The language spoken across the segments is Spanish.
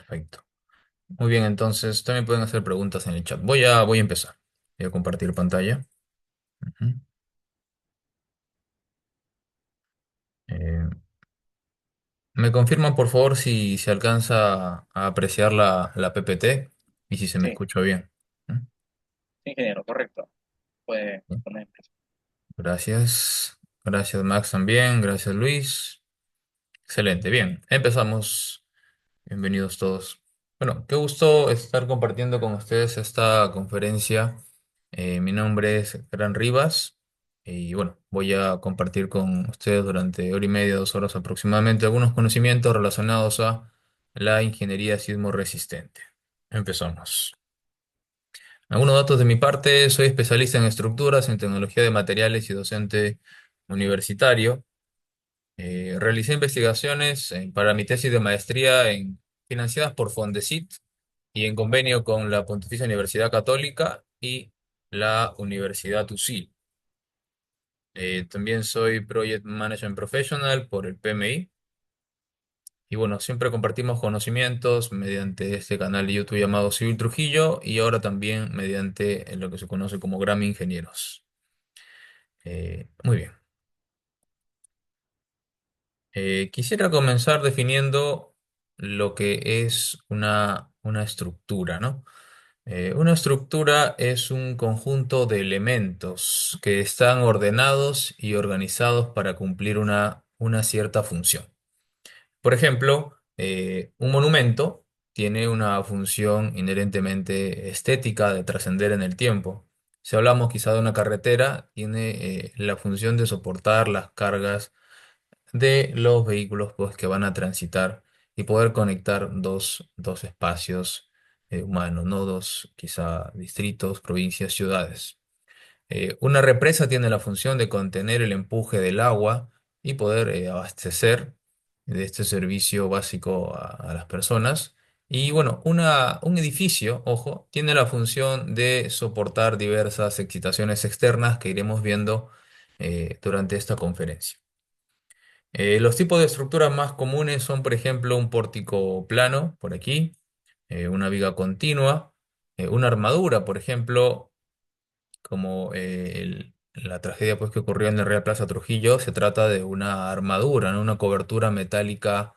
Perfecto. Muy bien, entonces también pueden hacer preguntas en el chat. Voy a empezar. Voy a compartir pantalla. Ujú. Eh, ¿Me confirman, por favor, si se alcanza a apreciar la PPT y si se me Sí, escucha bien? ¿Mm? sí, ingeniero, correcto. Puede Sí. poner. Gracias. Gracias, Max, también. Gracias, Luis. Excelente. Bien, empezamos. Bienvenidos todos. Bueno, qué gusto estar compartiendo con ustedes esta conferencia. Mi nombre es Gran Rivas y bueno, voy a compartir con ustedes durante hora y media, 2 horas aproximadamente, algunos conocimientos relacionados a la ingeniería sismo resistente. Empezamos. Algunos datos de mi parte: soy especialista en estructuras, en tecnología de materiales y docente universitario. Realicé investigaciones para mi tesis de maestría financiadas por Fondesit y en convenio con la Pontificia Universidad Católica y la Universidad USIL. También soy Project Management Professional por el PMI. Y bueno, siempre compartimos conocimientos mediante este canal de YouTube llamado Civil Trujillo y ahora también mediante lo que se conoce como Grammy Ingenieros. Muy bien. Quisiera comenzar definiendo lo que es una estructura, ¿no? Una estructura es un conjunto de elementos que están ordenados y organizados para cumplir una cierta función. Por ejemplo, un monumento tiene una función inherentemente estética de trascender en el tiempo. Si hablamos quizá de una carretera, tiene la función de soportar las cargas de los vehículos pues, que van a transitar y poder conectar dos espacios humanos, ¿no? Dos quizá distritos, provincias, ciudades. Una represa tiene la función de contener el empuje del agua y poder abastecer de este servicio básico a las personas. Y bueno, un edificio, ojo, tiene la función de soportar diversas excitaciones externas que iremos viendo durante esta conferencia. Los tipos de estructuras más comunes son, por ejemplo, un pórtico plano, por aquí, una viga continua, una armadura, por ejemplo, como la tragedia pues, que ocurrió en la Real Plaza Trujillo. Se trata de una armadura, ¿no? Una cobertura metálica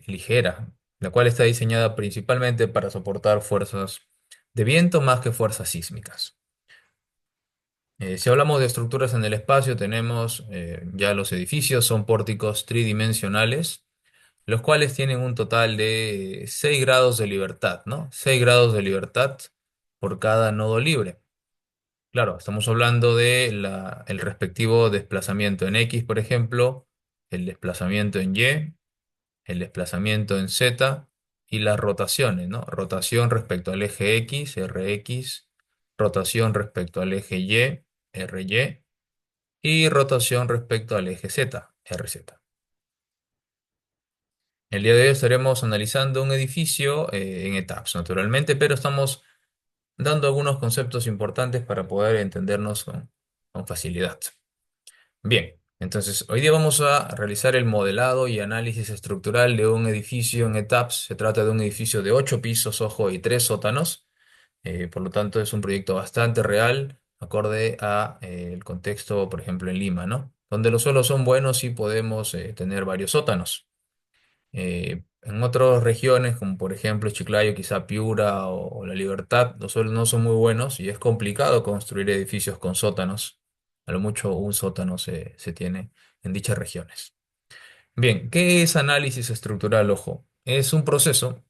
ligera, la cual está diseñada principalmente para soportar fuerzas de viento más que fuerzas sísmicas. Si hablamos de estructuras en el espacio, tenemos ya los edificios, son pórticos tridimensionales los cuales tienen un total de 6 grados de libertad, ¿no? 6 grados de libertad por cada nodo libre. Claro, estamos hablando de el respectivo desplazamiento en X, por ejemplo, el desplazamiento en Y, el desplazamiento en Z y las rotaciones, ¿no? Rotación respecto al eje X, RX, rotación respecto al eje Y, RY, y rotación respecto al eje Z, RZ. El día de hoy estaremos analizando un edificio en etapas, naturalmente, pero estamos dando algunos conceptos importantes para poder entendernos con facilidad. Bien, entonces hoy día vamos a realizar el modelado y análisis estructural de un edificio en etapas. Se trata de un edificio de 8 pisos, ojo, y 3 sótanos. Por lo tanto, es un proyecto bastante real, acorde a el contexto, por ejemplo, en Lima, ¿no? Donde los suelos son buenos y podemos tener varios sótanos. En otras regiones, como por ejemplo Chiclayo, quizá Piura o La Libertad, los suelos no son muy buenos y es complicado construir edificios con sótanos. A lo mucho un sótano se tiene en dichas regiones. Bien, ¿qué es análisis estructural? Ojo, es un proceso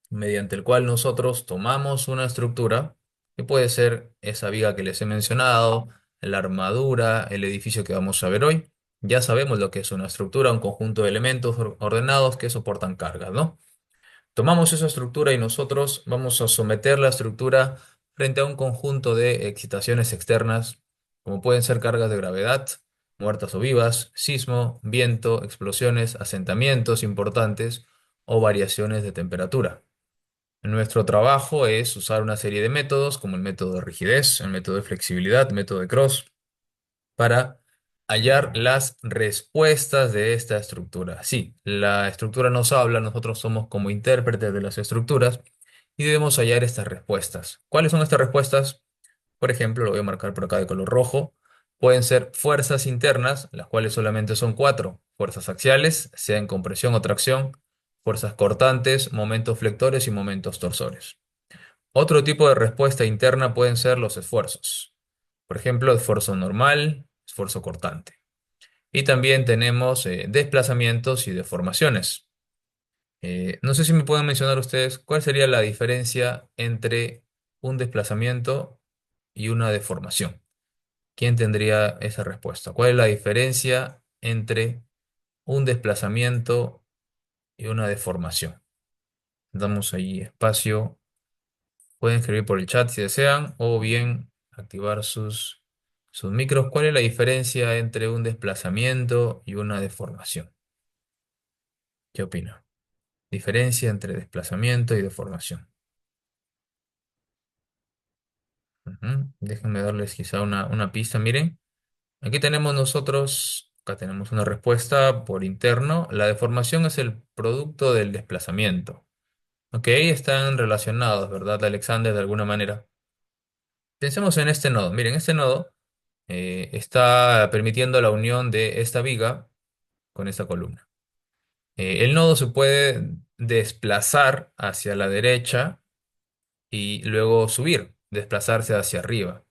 mediante el cual nosotros tomamos una estructura, que puede ser esa viga que les he mencionado, la armadura, el edificio que vamos a ver hoy. Ya sabemos lo que es una estructura, un conjunto de elementos ordenados que soportan cargas, ¿no? Tomamos esa estructura y nosotros vamos a someter la estructura frente a un conjunto de excitaciones externas, como pueden ser cargas de gravedad, muertas o vivas, sismo, viento, explosiones, asentamientos importantes o variaciones de temperatura. Nuestro trabajo es usar una serie de métodos, como el método de rigidez, el método de flexibilidad, el método de Cross, para hallar las respuestas de esta estructura. Sí, la estructura nos habla, nosotros somos como intérpretes de las estructuras y debemos hallar estas respuestas. ¿Cuáles son estas respuestas? Por ejemplo, lo voy a marcar por acá de color rojo. Pueden ser fuerzas internas, las cuales solamente son cuatro. Fuerzas axiales, sea en compresión o tracción, fuerzas cortantes, momentos flectores y momentos torsores. Otro tipo de respuesta interna pueden ser los esfuerzos. Por ejemplo, esfuerzo normal, esfuerzo cortante. Y también tenemos desplazamientos y deformaciones. No sé si me pueden mencionar ustedes cuál sería la diferencia entre un desplazamiento y una deformación. ¿Quién tendría esa respuesta? ¿Cuál es la diferencia entre un desplazamiento y una deformación? Damos ahí espacio. Pueden escribir por el chat si desean o bien activar sus micros. ¿Cuál es la diferencia entre un desplazamiento y una deformación? ¿Qué opina? Diferencia entre desplazamiento y deformación. Ujú. Déjenme darles quizá una pista. Miren, aquí tenemos nosotros, acá tenemos una respuesta por interno. La deformación es el producto del desplazamiento. Ok, están relacionados, ¿verdad, Alexander, de alguna manera? Pensemos en este nodo. Miren, este nodo está permitiendo la unión de esta viga con esta columna. El nodo se puede desplazar hacia la derecha y luego subir, desplazarse hacia arriba.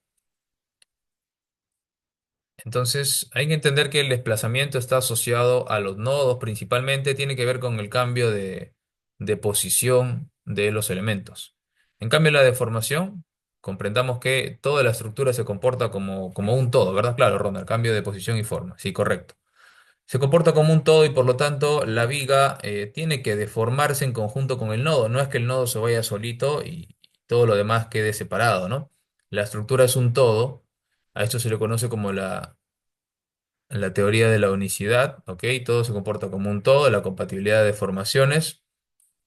Entonces, hay que entender que el desplazamiento está asociado a los nodos, principalmente tiene que ver con el cambio de posición de los elementos. En cambio, la deformación, comprendamos que toda la estructura se comporta como un todo, ¿verdad? Claro, Ronald, cambio de posición y forma, sí, correcto. Se comporta como un todo y por lo tanto la viga tiene que deformarse en conjunto con el nodo. No es que el nodo se vaya solito y todo lo demás quede separado, ¿no? La estructura es un todo. A esto se le conoce como la teoría de la unicidad, ¿ok? Todo se comporta como un todo, la compatibilidad de formaciones.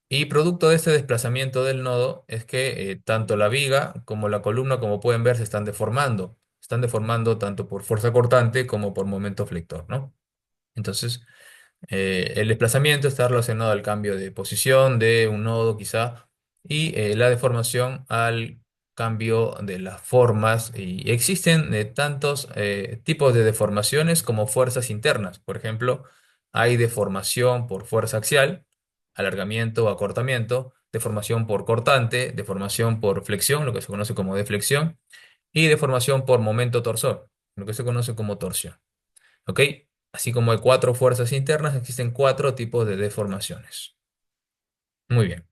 Y producto de este desplazamiento del nodo es que tanto la viga como la columna, como pueden ver, se están deformando. Están deformando tanto por fuerza cortante como por momento flector, ¿no? Entonces, el desplazamiento está relacionado al cambio de posición de un nodo quizá y la deformación al cambio de las formas. Y existen tantos tipos de deformaciones como fuerzas internas. Por ejemplo, hay deformación por fuerza axial, alargamiento o acortamiento, deformación por cortante, deformación por flexión, lo que se conoce como deflexión, y deformación por momento torsor, lo que se conoce como torsión. ¿Ok? Así como hay cuatro fuerzas internas, existen cuatro tipos de deformaciones. Muy bien.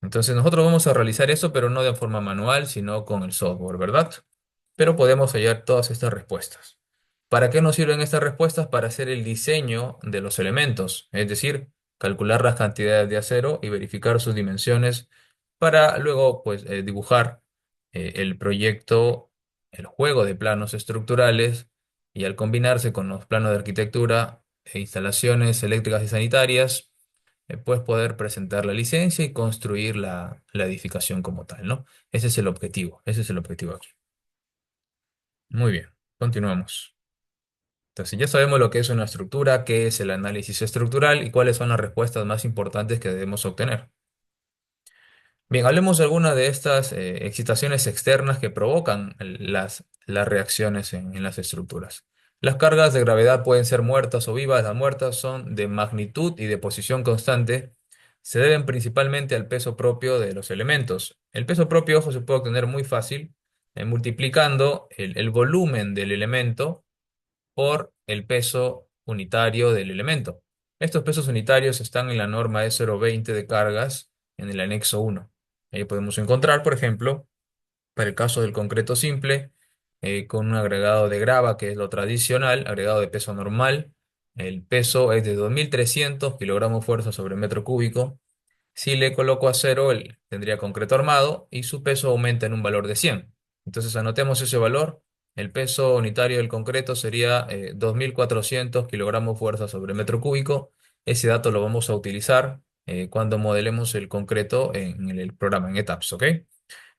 Entonces nosotros vamos a realizar eso, pero no de forma manual, sino con el software, ¿verdad? Pero podemos hallar todas estas respuestas. ¿Para qué nos sirven estas respuestas? Para hacer el diseño de los elementos, es decir, calcular las cantidades de acero y verificar sus dimensiones para luego pues, dibujar el proyecto, el juego de planos estructurales y al combinarse con los planos de arquitectura e instalaciones eléctricas y sanitarias, pues poder presentar la licencia y construir la edificación como tal, ¿no? Ese es el objetivo aquí. Muy bien, continuamos. Entonces ya sabemos lo que es una estructura, qué es el análisis estructural y cuáles son las respuestas más importantes que debemos obtener. Bien, hablemos de algunas de estas excitaciones externas que provocan las reacciones en las estructuras. Las cargas de gravedad pueden ser muertas o vivas. Las muertas son de magnitud y de posición constante. Se deben principalmente al peso propio de los elementos. El peso propio, ojo, se puede obtener muy fácil multiplicando el volumen del elemento por el peso unitario del elemento. Estos pesos unitarios están en la norma E020 de cargas en el anexo 1. Ahí podemos encontrar, por ejemplo, para el caso del concreto simple, con un agregado de grava, que es lo tradicional, agregado de peso normal, el peso es de 2.300 kilogramos fuerza sobre metro cúbico. Si le coloco acero, él tendría concreto armado y su peso aumenta en un valor de 100. Entonces anotemos ese valor. El peso unitario del concreto sería 2.400 kilogramos fuerza sobre metro cúbico. Ese dato lo vamos a utilizar cuando modelemos el concreto en el programa, en ETAPS, ¿ok?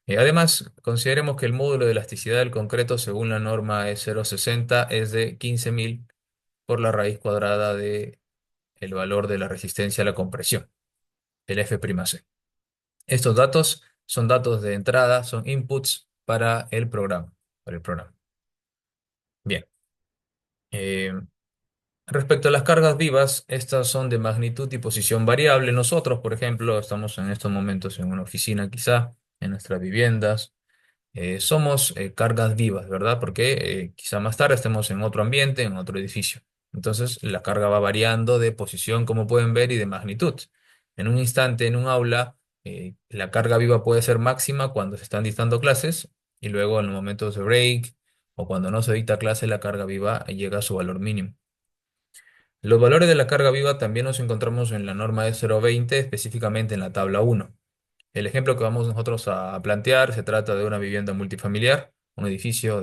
Además, consideremos que el módulo de elasticidad del concreto según la norma E060 es de 15.000. por la raíz cuadrada de el valor de la resistencia a la compresión, el F'C. Estos datos son datos de entrada, son inputs para el programa, para el programa. Bien. Eh, Respecto a las cargas vivas, estas son de magnitud y posición variable. Nosotros, por ejemplo, estamos en estos momentos en una oficina quizá, en nuestras viviendas. Somos cargas vivas, ¿verdad? Porque quizá más tarde estemos en otro ambiente, en otro edificio. Entonces, la carga va variando de posición, como pueden ver, y de magnitud. En un instante, en un aula, la carga viva puede ser máxima cuando se están dictando clases y luego en los momentos de break o cuando no se dicta clase, la carga viva llega a su valor mínimo. Los valores de la carga viva también los encontramos en la norma de 0,20, específicamente en la tabla 1. El ejemplo que vamos nosotros a plantear se trata de una vivienda multifamiliar, un edificio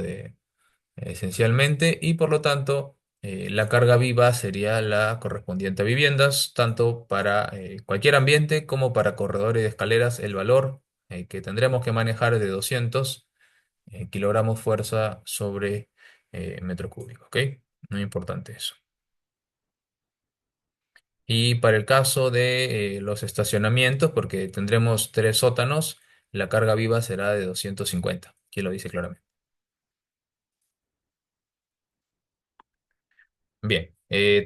esencialmente, y por lo tanto la carga viva sería la correspondiente a viviendas, tanto para cualquier ambiente como para corredores de escaleras. El valor que tendremos que manejar es de 200 kilogramos fuerza sobre metro cúbico, ¿ok? Muy importante eso. Y para el caso de los estacionamientos, porque tendremos tres sótanos, la carga viva será de 250. Aquí lo dice claramente. Bien,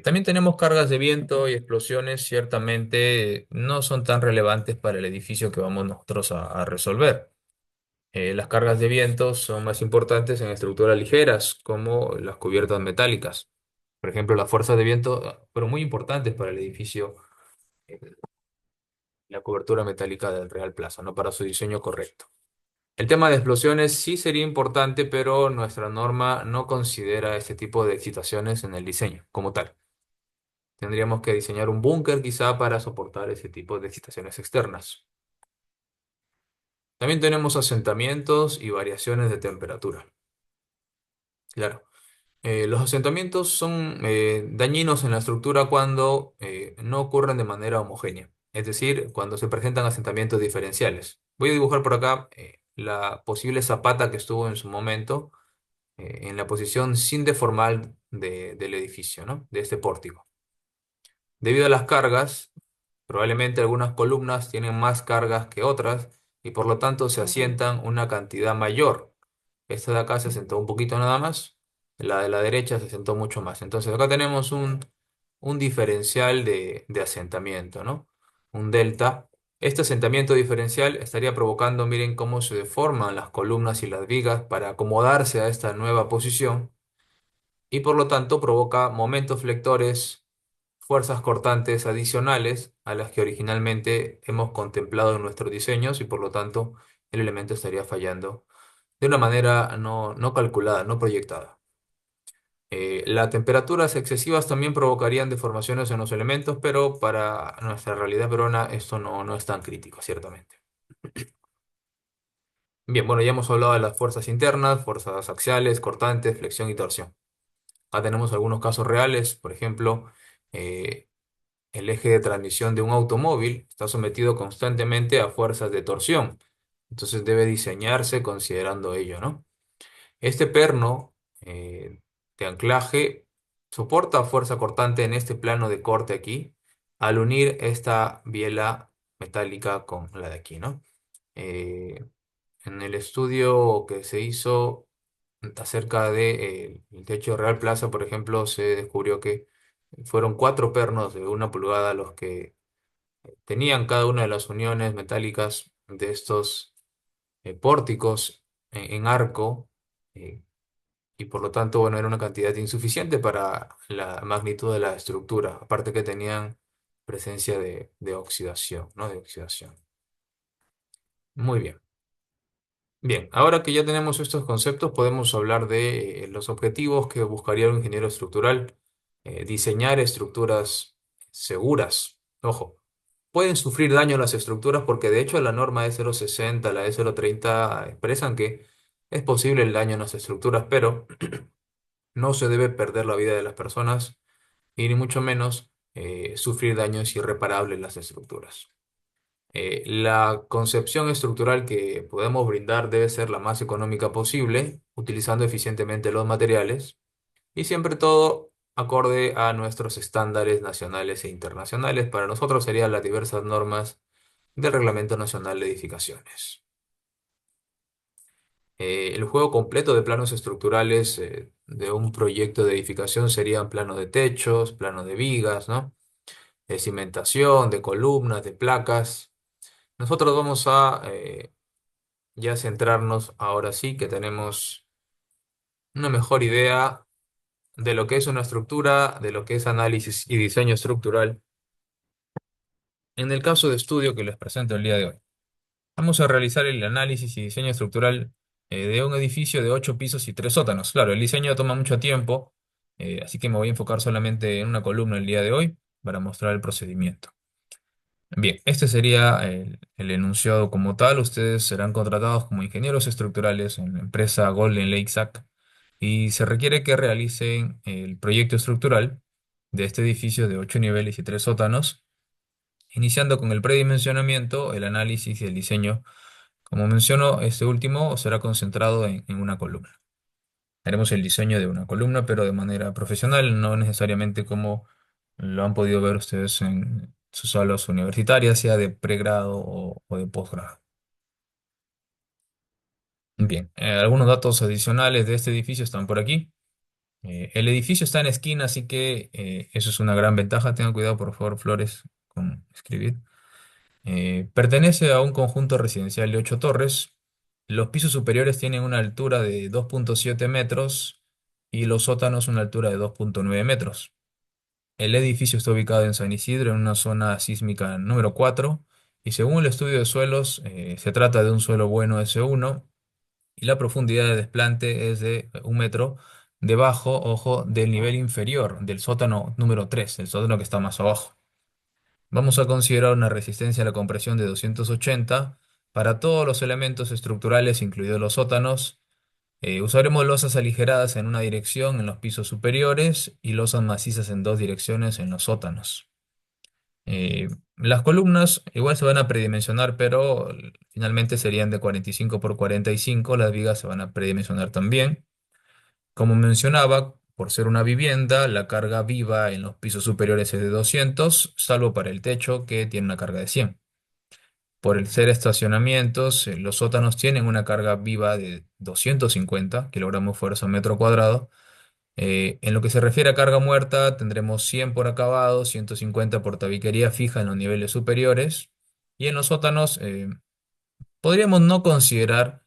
también tenemos cargas de viento y explosiones, ciertamente no son tan relevantes para el edificio que vamos nosotros a resolver. Las cargas de viento son más importantes en estructuras ligeras, como las cubiertas metálicas. Por ejemplo, las fuerzas de viento, pero muy importantes para el edificio, eh, la cobertura metálica del Real Plaza, ¿no? Para su diseño correcto. El tema de explosiones sí sería importante, pero nuestra norma no considera este tipo de excitaciones en el diseño como tal. Tendríamos que diseñar un búnker quizá para soportar ese tipo de excitaciones externas. También tenemos asentamientos y variaciones de temperatura. Claro. Los asentamientos son dañinos en la estructura cuando no ocurren de manera homogénea, es decir, cuando se presentan asentamientos diferenciales. Voy a dibujar por acá la posible zapata que estuvo en su momento en la posición sin deformar del edificio, ¿no? De este pórtico. Debido a las cargas, probablemente algunas columnas tienen más cargas que otras y por lo tanto se asientan una cantidad mayor. Esta de acá se asentó un poquito nada más, la de la derecha se asentó mucho más. Entonces acá tenemos un diferencial de asentamiento, ¿no? Un delta. Este asentamiento diferencial estaría provocando, miren cómo se deforman las columnas y las vigas para acomodarse a esta nueva posición y por lo tanto provoca momentos flectores, fuerzas cortantes adicionales a las que originalmente hemos contemplado en nuestros diseños y por lo tanto el elemento estaría fallando de una manera no calculada, no proyectada. Las temperaturas excesivas también provocarían deformaciones en los elementos, pero para nuestra realidad peruana esto no es tan crítico, ciertamente. Bien, bueno, ya hemos hablado de las fuerzas internas, fuerzas axiales, cortantes, flexión y torsión. Acá tenemos algunos casos reales, por ejemplo, eh, el eje de transmisión de un automóvil está sometido constantemente a fuerzas de torsión, entonces debe diseñarse considerando ello, ¿no? Este perno de anclaje soporta fuerza cortante en este plano de corte aquí, al unir esta biela metálica con la de aquí, ¿no? Eh, en el estudio que se hizo acerca de, el techo de Real Plaza, por ejemplo, se descubrió que fueron cuatro pernos de 1 pulgada los que tenían cada una de las uniones metálicas de estos pórticos en arco eh, y por lo tanto, bueno, era una cantidad insuficiente para la magnitud de la estructura, aparte que tenían presencia de oxidación, ¿no? De oxidación. Muy bien. Bien, ahora que ya tenemos estos conceptos, podemos hablar de los objetivos que buscaría un ingeniero estructural. Diseñar estructuras seguras. Ojo, pueden sufrir daño las estructuras porque de hecho la norma E060, la E030 expresan que es posible el daño en las estructuras, pero no se debe perder la vida de las personas y ni mucho menos sufrir daños irreparables en las estructuras. La concepción estructural que podemos brindar debe ser la más económica posible, utilizando eficientemente los materiales y siempre todo acorde a nuestros estándares nacionales e internacionales. Para nosotros serían las diversas normas del Reglamento Nacional de Edificaciones. El juego completo de planos estructurales de un proyecto de edificación serían plano de techos, plano de vigas, ¿no? De cimentación, de columnas, de placas. Nosotros vamos a ya centrarnos ahora sí que tenemos una mejor idea de lo que es una estructura, de lo que es análisis y diseño estructural. En el caso de estudio que les presento el día de hoy, vamos a realizar el análisis y diseño estructural de un edificio de 8 pisos y 3 sótanos. Claro, el diseño toma mucho tiempo, así que me voy a enfocar solamente en una columna el día de hoy para mostrar el procedimiento. Bien, este sería el enunciado como tal. Ustedes serán contratados como ingenieros estructurales en la empresa Golden Lake Sac y se requiere que realicen el proyecto estructural de este edificio de 8 niveles y 3 sótanos, iniciando con el predimensionamiento, el análisis y el diseño. Como menciono, este último será concentrado en una columna. Haremos el diseño de una columna, pero de manera profesional, no necesariamente como lo han podido ver ustedes en sus aulas universitarias, sea de pregrado o de posgrado. Bien, algunos datos adicionales de este edificio están por aquí. El edificio está en esquina, así que eso es una gran ventaja. Tengan cuidado, por favor, Flores, con escribir. Pertenece a un conjunto residencial de 8 torres. Los pisos superiores tienen una altura de 2,7 metros y los sótanos una altura de 2,9 metros. El edificio está ubicado en San Isidro, en una zona sísmica número 4, y según el estudio de suelos, se trata de un suelo bueno S1 y la profundidad de desplante es de 1 metro debajo, ojo, del nivel inferior del sótano número 3, el sótano que está más abajo. Vamos a considerar una resistencia a la compresión de 280 para todos los elementos estructurales, incluidos los sótanos. Usaremos losas aligeradas en una dirección en los pisos superiores y losas macizas en dos direcciones en los sótanos. Las columnas igual se van a predimensionar, pero finalmente serían de 45 por 45. Las vigas se van a predimensionar también. Como mencionaba, por ser una vivienda, la carga viva en los pisos superiores es de 200, salvo para el techo que tiene una carga de 100. Por el ser estacionamientos, los sótanos tienen una carga viva de 250 kilogramos fuerza metro cuadrado. En lo que se refiere a carga muerta, tendremos 100 por acabado, 150 por tabiquería fija en los niveles superiores. Y en los sótanos, podríamos no considerar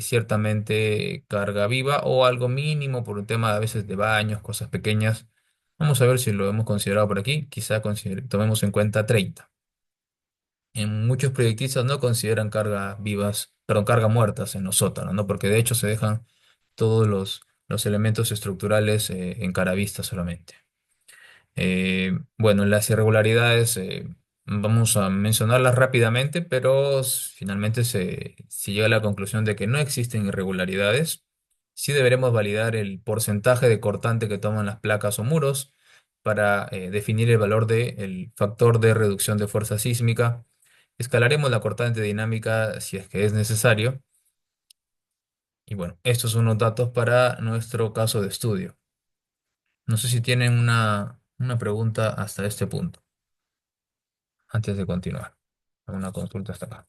ciertamente carga viva o algo mínimo por un tema a veces de baños, cosas pequeñas. Vamos a ver si lo hemos considerado por aquí. Quizá tomemos en cuenta 30. En muchos proyectistas no consideran cargas vivas, perdón, carga muertas en los sótanos, ¿no? Porque de hecho se dejan todos los elementos estructurales en cara vista solamente. Bueno, las irregularidades vamos a mencionarlas rápidamente, pero finalmente se llega a la conclusión de que no existen irregularidades. Sí deberemos validar el porcentaje de cortante que toman las placas o muros para definir el valor del factor de reducción de fuerza sísmica. Escalaremos la cortante dinámica si es que es necesario. Y bueno, estos son los datos para nuestro caso de estudio. No sé si tienen una pregunta hasta este punto, antes de continuar. Una consulta hasta acá.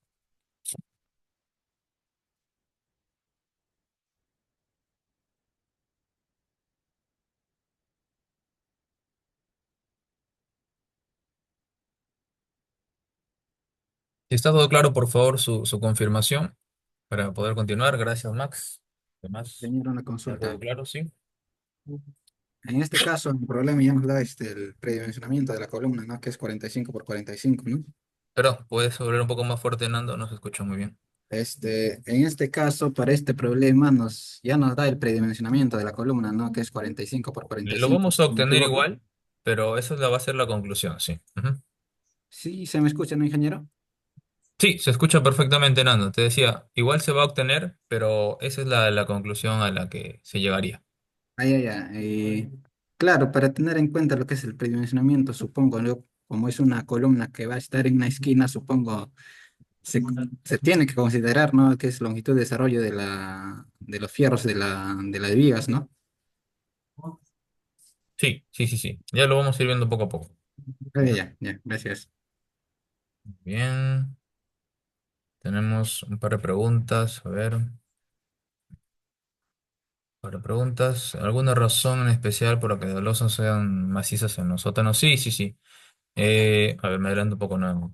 Si está todo claro, por favor, su confirmación para poder continuar. Gracias, Max. Además, Señor, una ¿está todo consulta. claro? Sí. En este caso, el problema ya nos da el predimensionamiento de la columna, ¿no? Que es 45 por 45, ¿no? Pero puedes hablar un poco más fuerte, Nando, no se escucha muy bien. En este caso, para este problema, ya nos da el predimensionamiento de la columna, ¿no? Que es 45 por Lo 45. vamos a ¿No me obtener equivoco? igual, pero esa va a ser la conclusión, sí. Ujú. Sí, ¿se me escucha, no, ingeniero? Sí, se escucha perfectamente, Nando. Te decía, igual se va a obtener, pero esa es la conclusión a la que se llegaría. Ay, ay, ay. Claro, para tener en cuenta lo que es el predimensionamiento, supongo, ¿no? Como es una columna que va a estar en una esquina, supongo, se, se tiene que considerar, ¿no? Que es longitud de desarrollo de los fierros de las vigas, ¿no? Sí, sí, sí, sí. Ya lo vamos a ir viendo poco a poco. Ya, ya, gracias. Bien, tenemos un par de preguntas. A ver, un par de preguntas. ¿Alguna razón en especial por la que las losas sean macizas en los sótanos? Sí, sí, sí. A ver, me adelanto un poco nuevo.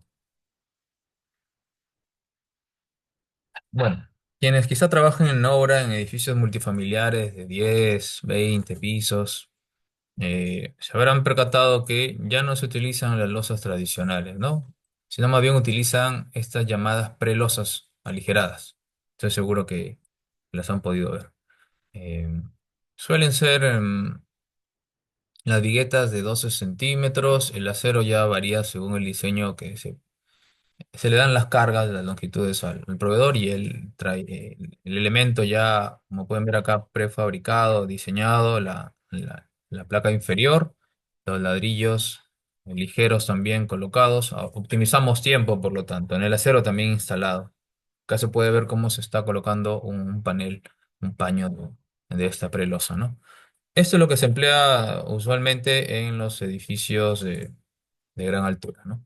Bueno, quienes quizá trabajan en obra en edificios multifamiliares de 10, 20 pisos, se habrán percatado que ya no se utilizan las losas tradicionales, ¿no? Sino más bien utilizan estas llamadas prelosas aligeradas. Estoy seguro que las han podido ver. Eh, Suelen ser las viguetas de 12 centímetros. El acero ya varía según el diseño que se le dan las cargas, las longitudes al proveedor y él trae el elemento ya, como pueden ver acá, prefabricado, diseñado, la placa inferior, los ladrillos ligeros también colocados. Optimizamos tiempo, por lo tanto, en el acero también instalado. Acá se puede ver cómo se está colocando un panel, un paño de esta prelosa, ¿no? Esto es lo que se emplea usualmente en los edificios de gran altura, ¿no?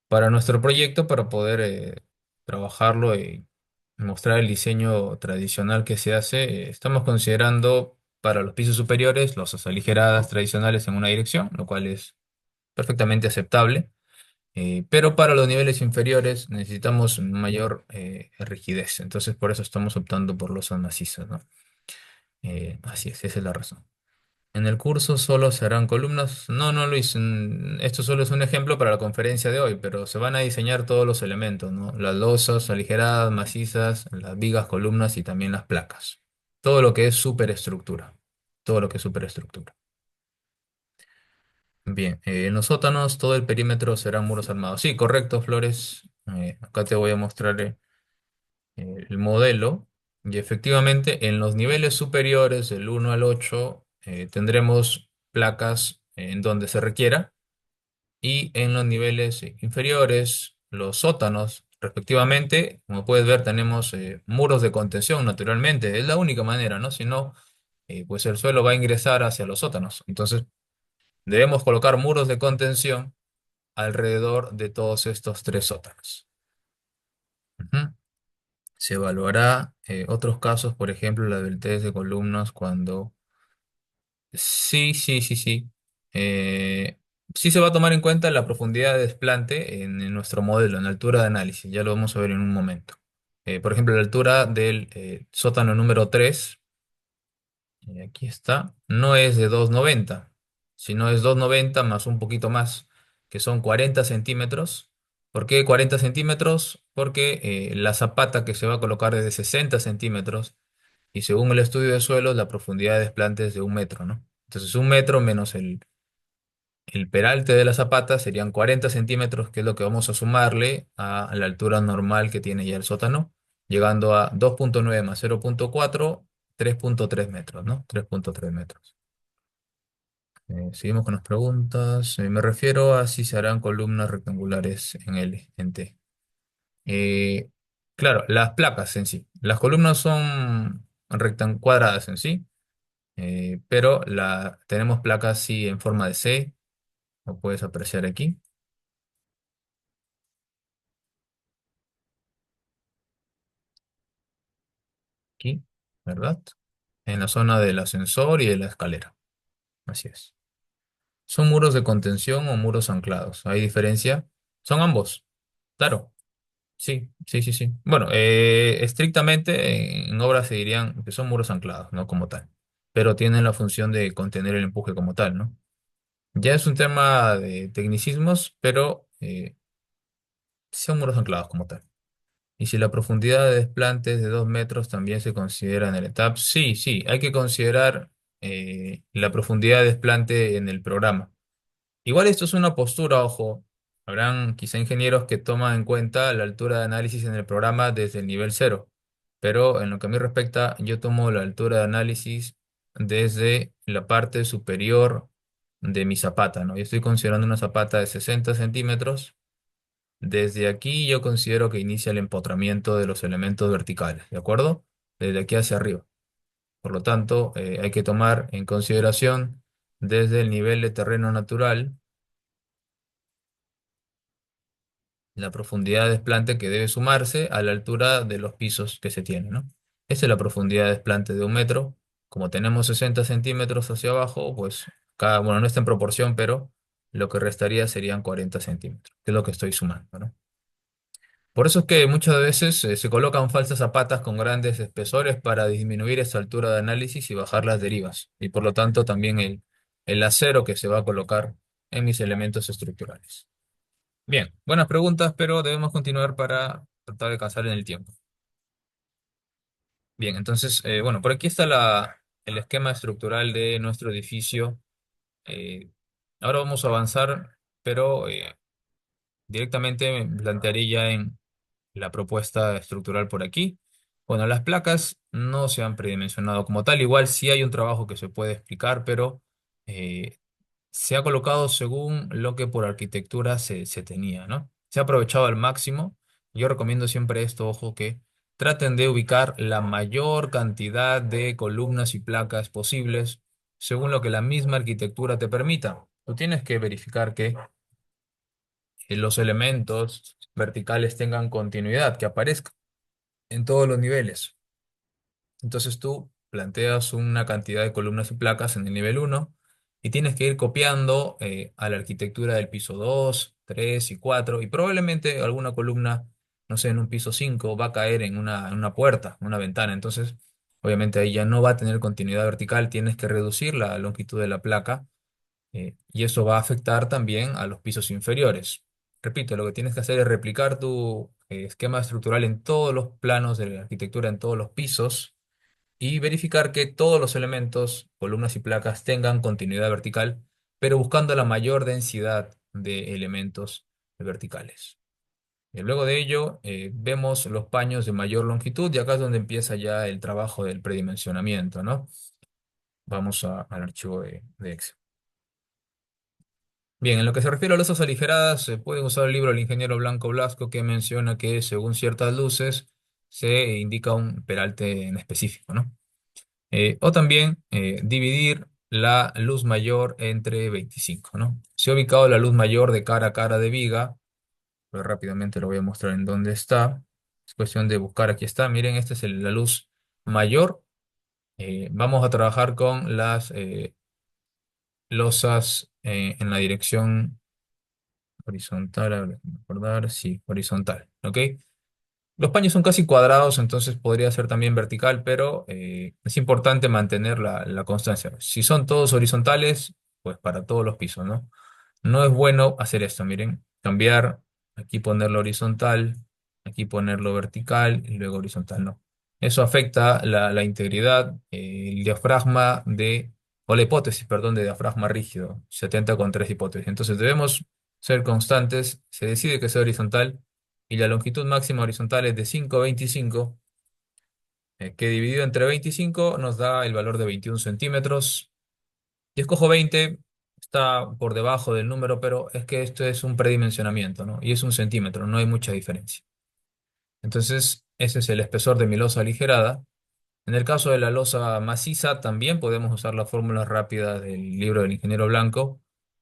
Para nuestro proyecto, para poder trabajarlo y mostrar el diseño tradicional que se hace, estamos considerando para los pisos superiores losas aligeradas tradicionales en una dirección, lo cual es perfectamente aceptable. Pero para los niveles inferiores necesitamos mayor rigidez. Entonces, por eso estamos optando por losas macizas, ¿no? Así es, esa es la razón. En el curso solo se harán columnas. No, no, Luis, esto solo es un ejemplo para la conferencia de hoy, pero se van a diseñar todos los elementos, ¿no? Las losas aligeradas, macizas, las vigas, columnas y también las placas. Todo lo que es superestructura. Todo lo que es superestructura. Bien, en los sótanos todo el perímetro serán muros armados. Sí, correcto, Flores. Acá te voy a mostrar el modelo. Y efectivamente, en los niveles superiores, del 1 al 8 tendremos placas en donde se requiera. Y en los niveles inferiores, los sótanos, respectivamente, como puedes ver, tenemos muros de contención, naturalmente. Es la única manera, ¿no? Si no, pues el suelo va a ingresar hacia los sótanos. Entonces, debemos colocar muros de contención alrededor de todos estos tres sótanos. Ujú. Se evaluará otros casos, por ejemplo, la del test de columnas cuando... Sí, sí, sí, sí. Eh, sí se va a tomar en cuenta la profundidad de desplante en nuestro modelo, en la altura de análisis. Ya lo vamos a ver en un momento. Por ejemplo, la altura del sótano número 3, aquí está, no es de 2,90, sino es 2,90 más un poquito más, que son 40 centímetros. ¿Por qué 40 centímetros? Porque la zapata que se va a colocar es de 60 centímetros y según el estudio de suelos, la profundidad de desplante es de 1 metro, ¿no? Entonces, 1 metro menos el peralte de la zapata serían 40 centímetros, que es lo que vamos a sumarle a la altura normal que tiene ya el sótano, llegando a 2,9 más 0,4, 3,3 metros, ¿no? 3,3 metros. Seguimos con las preguntas. Me refiero a si se harán columnas rectangulares en L, en T. Eh, claro, las placas en sí. Las columnas son cuadradas en sí, pero tenemos placas sí en forma de C, como puedes apreciar aquí. Aquí, ¿verdad? En la zona del ascensor y de la escalera. Así es. ¿Son muros de contención o muros anclados? ¿Hay diferencia? Son ambos. Claro. Sí, sí, sí, sí. Bueno, estrictamente en obras se dirían que son muros anclados, ¿no? Como tal. Pero tienen la función de contener el empuje como tal, ¿no? Ya es un tema de tecnicismos, pero son muros anclados como tal. Y si la profundidad de desplante es de 2 metros, también se considera en el ETAP. Sí, sí, hay que considerar la profundidad de desplante en el programa. Igual esto es una postura, ojo. Habrán quizá ingenieros que toman en cuenta la altura de análisis en el programa desde el nivel cero. Pero en lo que a mí respecta, yo tomo la altura de análisis desde la parte superior de mi zapata, ¿no? Yo estoy considerando una zapata de 60 centímetros. Desde aquí yo considero que inicia el empotramiento de los elementos verticales, ¿de acuerdo? Desde aquí hacia arriba. Por lo tanto, hay que tomar en consideración desde el nivel de terreno natural la profundidad de desplante que debe sumarse a la altura de los pisos que se tienen, ¿no? Esa es la profundidad de desplante de 1 metro. Como tenemos 60 centímetros hacia abajo, pues bueno, no está en proporción, pero lo que restaría serían 40 centímetros, que es lo que estoy sumando, ¿no? Por eso es que muchas veces se colocan falsas zapatas con grandes espesores para disminuir esa altura de análisis y bajar las derivas, y por lo tanto también el acero que se va a colocar en mis elementos estructurales. Bien, buenas preguntas, pero debemos continuar para tratar de alcanzar en el tiempo. Bien, entonces, bueno, por aquí está el esquema estructural de nuestro edificio. Eh, Ahora vamos a avanzar, pero directamente me plantearé ya en la propuesta estructural por aquí. Bueno, las placas no se han predimensionado como tal. Igual sí hay un trabajo que se puede explicar, pero eh, se ha colocado según lo que por arquitectura se tenía, ¿no? Se ha aprovechado al máximo. Yo recomiendo siempre esto, ojo, que traten de ubicar la mayor cantidad de columnas y placas posibles según lo que la misma arquitectura te permita. Tú tienes que verificar que los elementos verticales tengan continuidad, que aparezcan en todos los niveles. Entonces tú planteas una cantidad de columnas y placas en el nivel uno y tienes que ir copiando a la arquitectura del piso 2, 3 y 4 y probablemente alguna columna, no sé, en un piso 5 va a caer en una puerta, una ventana. Entonces, obviamente ahí ya no va a tener continuidad vertical, tienes que reducir la longitud de la placa y eso va a afectar también a los pisos inferiores. Repito, lo que tienes que hacer es replicar tu esquema estructural en todos los planos de la arquitectura, en todos los pisos y verificar que todos los elementos, columnas y placas tengan continuidad vertical, pero buscando la mayor densidad de elementos verticales. Y luego de ello, vemos los paños de mayor longitud y acá es donde empieza ya el trabajo del predimensionamiento, ¿no? Vamos al archivo de Excel. Bien, en lo que se refiere a losas aligeradas, se puede usar el libro del ingeniero Blanco Blasco que menciona que según ciertas luces se indica un peralte en específico, ¿no? O también dividir la luz mayor entre 25, ¿no? Se ha ubicado la luz mayor de cara a cara de viga, pero rápidamente lo voy a mostrar en dónde está. Es cuestión de buscar, aquí está, miren, esta es la luz mayor. Vamos a trabajar con las losas en la dirección horizontal, a ver, recordar, sí, horizontal, ¿ok? Los paños son casi cuadrados, entonces podría ser también vertical, pero es importante mantener la constancia. Si son todos horizontales, pues para todos los pisos, ¿no? No es bueno hacer esto, miren, cambiar, aquí ponerlo horizontal, aquí ponerlo vertical y luego horizontal, no. Eso afecta la integridad, el diafragma o la hipótesis, perdón, de diafragma rígido. Se atenta con tres hipótesis. Entonces debemos ser constantes, se decide que sea horizontal y la longitud máxima horizontal es de 5,25, que dividido entre 25 nos da el valor de 21 centímetros. Y escojo 20, está por debajo del número, pero es que esto es un predimensionamiento, ¿no? Y es 1 centímetro, no hay mucha diferencia. Entonces, ese es el espesor de mi losa aligerada. En el caso de la losa maciza, también podemos usar la fórmula rápida del libro del ingeniero Blanco,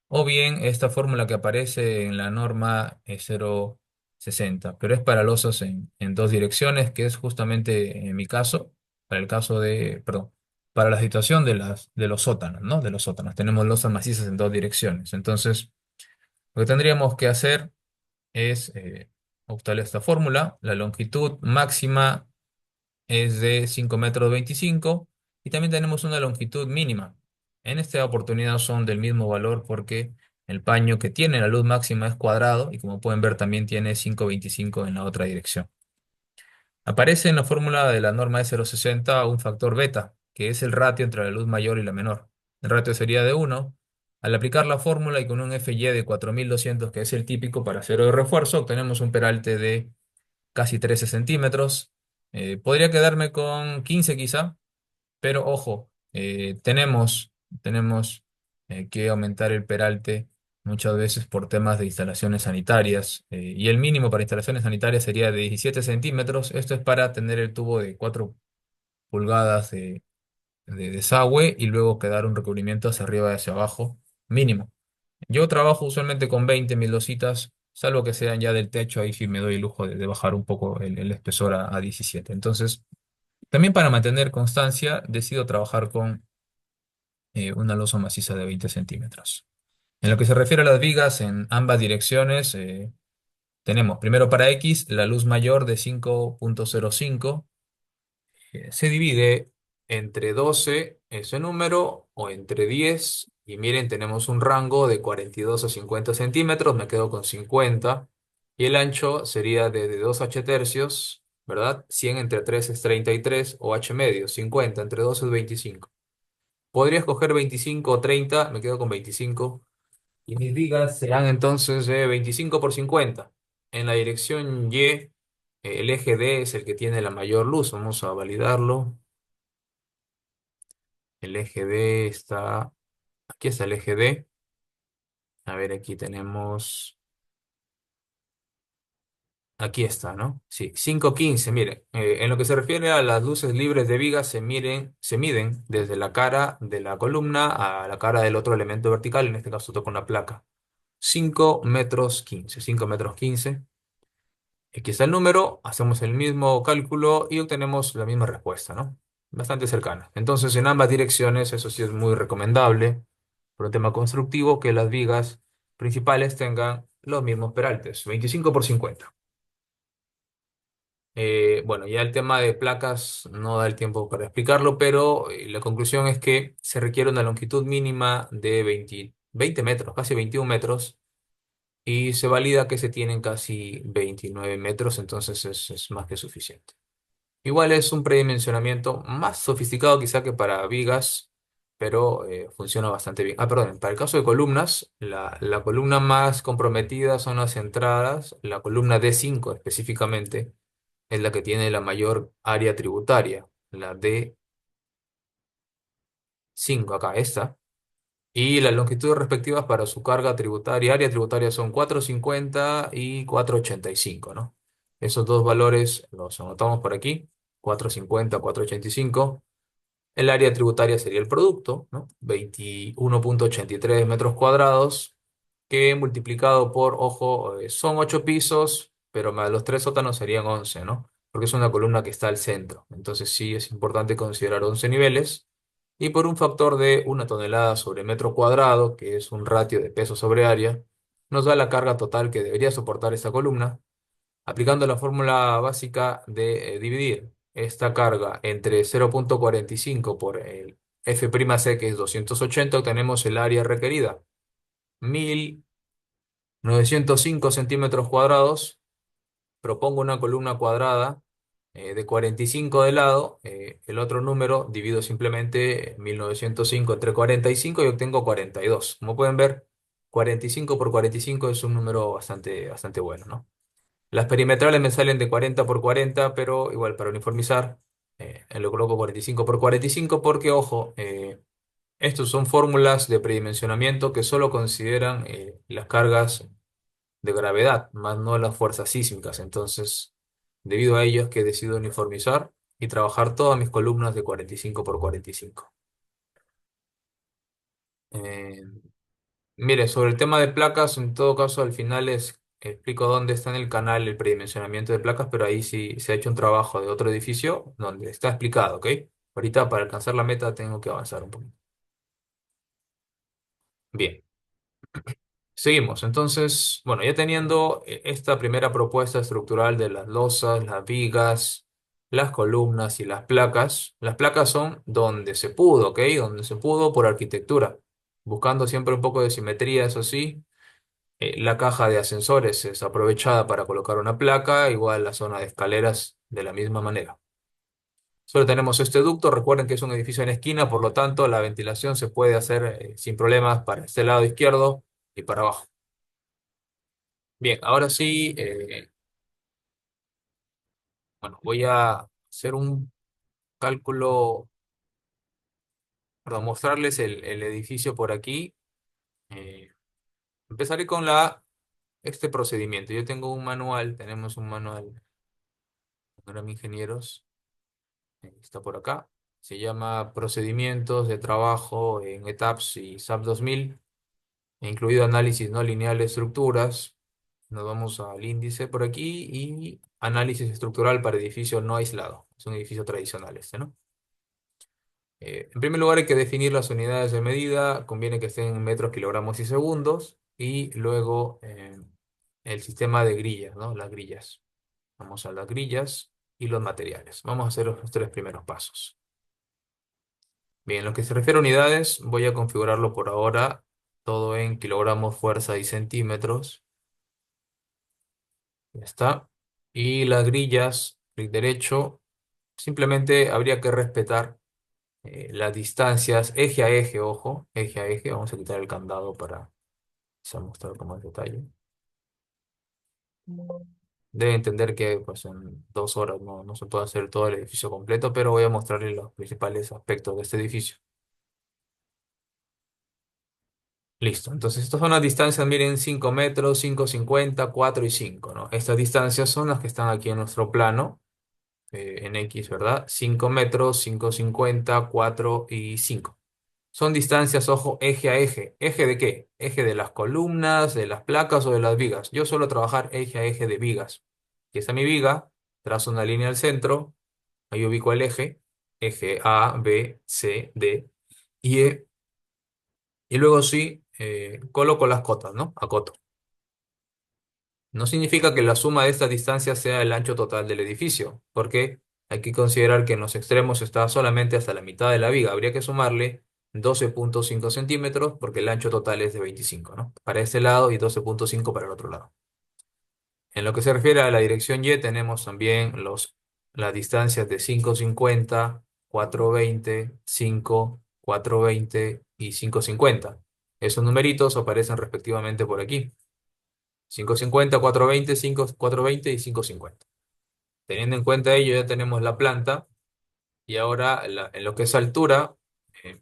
o bien esta fórmula que aparece en la norma 060, pero es para losas en dos direcciones, que es justamente en mi caso, para el caso perdón, para la situación de los sótanos, ¿no? De los sótanos. Tenemos losas macizas en dos direcciones. Entonces, lo que tendríamos que hacer es optar esta fórmula, la longitud máxima es de 5,25 m y también tenemos una longitud mínima. En esta oportunidad son del mismo valor porque el paño que tiene la luz máxima es cuadrado y como pueden ver también tiene 5,25 en la otra dirección. Aparece en la fórmula de la norma E060 un factor beta, que es el ratio entre la luz mayor y la menor. El ratio sería de 1. Al aplicar la fórmula y con un FY de 4200, que es el típico para acero de refuerzo, obtenemos un peralte de casi 13 centímetros. Podría quedarme con 15 quizá, pero ojo, tenemos que aumentar el peralte muchas veces por temas de instalaciones sanitarias y el mínimo para instalaciones sanitarias sería de 17 centímetros. Esto es para tener el tubo de 4 pulgadas de desagüe y luego quedar un recubrimiento hacia arriba y hacia abajo, mínimo. Yo trabajo usualmente con 20 mildositas, salvo que sean ya del techo, ahí sí me doy el lujo de bajar un poco el espesor a 17. Entonces, también para mantener constancia, decido trabajar con una losa maciza de 20 centímetros. En lo que se refiere a las vigas en ambas direcciones, tenemos primero para X la luz mayor de 5,05 se divide entre 12 ese número, o entre 10. Y miren, tenemos un rango de 42 a 50 centímetros, me quedo con 50. Y el ancho sería de 2 H tercios, ¿verdad? 100 entre 3 es 33, o H medio, 50 entre 2 es 25. Podría escoger 25 o 30, me quedo con 25. Y mis vigas serán entonces de 25 por 50. En la dirección Y, el eje D es el que tiene la mayor luz. Vamos a validarlo. El eje D está, aquí está el eje D. A ver, aquí tenemos, aquí está, ¿no? Sí, 5,15. Mire, en lo que se refiere a las luces libres de vigas, se miden desde la cara de la columna a la cara del otro elemento vertical, en este caso toca una placa. 5,15 m, 5,15 m. Aquí está el número, hacemos el mismo cálculo y obtenemos la misma respuesta, ¿no? Bastante cercana. Entonces, en ambas direcciones, eso sí es muy recomendable, por un tema constructivo, que las vigas principales tengan los mismos peraltes, 25 por 50. Bueno, ya el tema de placas no da el tiempo para explicarlo, pero la conclusión es que se requiere una longitud mínima de 20 metros, casi 21 metros, y se valida que se tienen casi 29 metros, entonces es más que suficiente. Igual es un predimensionamiento más sofisticado quizá que para vigas, pero funciona bastante bien. Ah, perdón, para el caso de columnas, la columna más comprometida son las entradas. La columna D5 específicamente es la que tiene la mayor área tributaria, la D5 acá, esta. Y las longitudes respectivas para su carga tributaria, área tributaria, son 4,50 y 4,85, ¿no? Esos dos valores los anotamos por aquí, 4,50, 4,85. El área tributaria sería el producto, ¿no? 21,83 metros cuadrados, que multiplicado por, ojo, son 8 pisos, pero más los 3 sótanos serían 11, ¿no? Porque es una columna que está al centro. Entonces sí es importante considerar 11 niveles. Y por un factor de 1 tonelada sobre metro cuadrado, que es un ratio de peso sobre área, nos da la carga total que debería soportar esta columna, aplicando la fórmula básica de dividir esta carga entre 0,45 por el F'C, que es 280, obtenemos el área requerida, 1.905 centímetros cuadrados. Propongo una columna cuadrada de 45 de lado. El otro número divido simplemente 1.905 entre 45 y obtengo 42. Como pueden ver, 45 por 45 es un número bastante, bastante bueno, ¿no? Las perimetrales me salen de 40 por 40, pero igual para uniformizar, lo coloco 45 por 45 porque, ojo, estos son fórmulas de predimensionamiento que solo consideran las cargas de gravedad, más no las fuerzas sísmicas. Entonces, debido a ello es que decido uniformizar y trabajar todas mis columnas de 45 por 45. Eh, Mire, sobre el tema de placas, en todo caso, al final les explico dónde está en el canal el predimensionamiento de placas, pero ahí sí se ha hecho un trabajo de otro edificio donde está explicado, ¿ok? Ahorita para alcanzar la meta tengo que avanzar un poquito. Bien, seguimos. Entonces, bueno, ya teniendo esta primera propuesta estructural de las losas, las vigas, las columnas y las placas son donde se pudo, ¿ok? Donde se pudo por arquitectura, buscando siempre un poco de simetría, eso sí. La caja de ascensores es aprovechada para colocar una placa, igual la zona de escaleras de la misma manera. Solo tenemos este ducto, recuerden que es un edificio en esquina, por lo tanto la ventilación se puede hacer sin problemas para este lado izquierdo y para abajo. Bien, ahora sí, bueno, voy a hacer un cálculo, perdón, mostrarles el edificio por aquí. Eh, Empezaré con este procedimiento. Yo tengo un manual, tenemos un manual, para ingenieros, está por acá. Se llama Procedimientos de Trabajo en ETABS y SAP 2000, incluido análisis no lineal de estructuras. Nos vamos al índice por aquí y análisis estructural para edificio no aislado. Es un edificio tradicional este, ¿no? En primer lugar hay que definir las unidades de medida, conviene que estén en metros, kilogramos y segundos, y luego el sistema de grillas, ¿no? Las grillas. Vamos a las grillas y los materiales. Vamos a hacer los tres primeros pasos. Bien, en lo que se refiere a unidades, voy a configurarlo por ahora todo en kilogramos, fuerza y centímetros. Ya está. Y las grillas, clic derecho, simplemente habría que respetar las distancias eje a eje, ojo, eje a eje. Vamos a quitar el candado para mostrar con más detalle. Debe entender que pues, en 2 horas no se puede hacer todo el edificio completo, pero voy a mostrarles los principales aspectos de este edificio. Listo, entonces estas son las distancias, miren, 5 metros, 5,50, 4 y 5, ¿no? Estas distancias son las que están aquí en nuestro plano, en X, ¿verdad? 5 metros, 5,50, 4 y 5. Son distancias, ojo, eje a eje. ¿Eje de qué? Eje de las columnas, de las placas o de las vigas. Yo suelo trabajar eje a eje de vigas. Aquí está mi viga, trazo una línea al centro, ahí ubico el eje, eje A, B, C, D y E, y luego sí coloco las cotas, ¿no? Acoto. No significa que la suma de estas distancias sea el ancho total del edificio, porque hay que considerar que en los extremos está solamente hasta la mitad de la viga. Habría que sumarle 12,5 centímetros porque el ancho total es de 25, ¿no? Para este lado y 12,5 para el otro lado. En lo que se refiere a la dirección Y, tenemos también las distancias de 5,50, 4,20, 5, 4,20 y 5,50. Esos numeritos aparecen respectivamente por aquí. 5,50, 4,20, 5, 4,20 y 5,50. Teniendo en cuenta ello, ya tenemos la planta y ahora en lo que es altura, eh,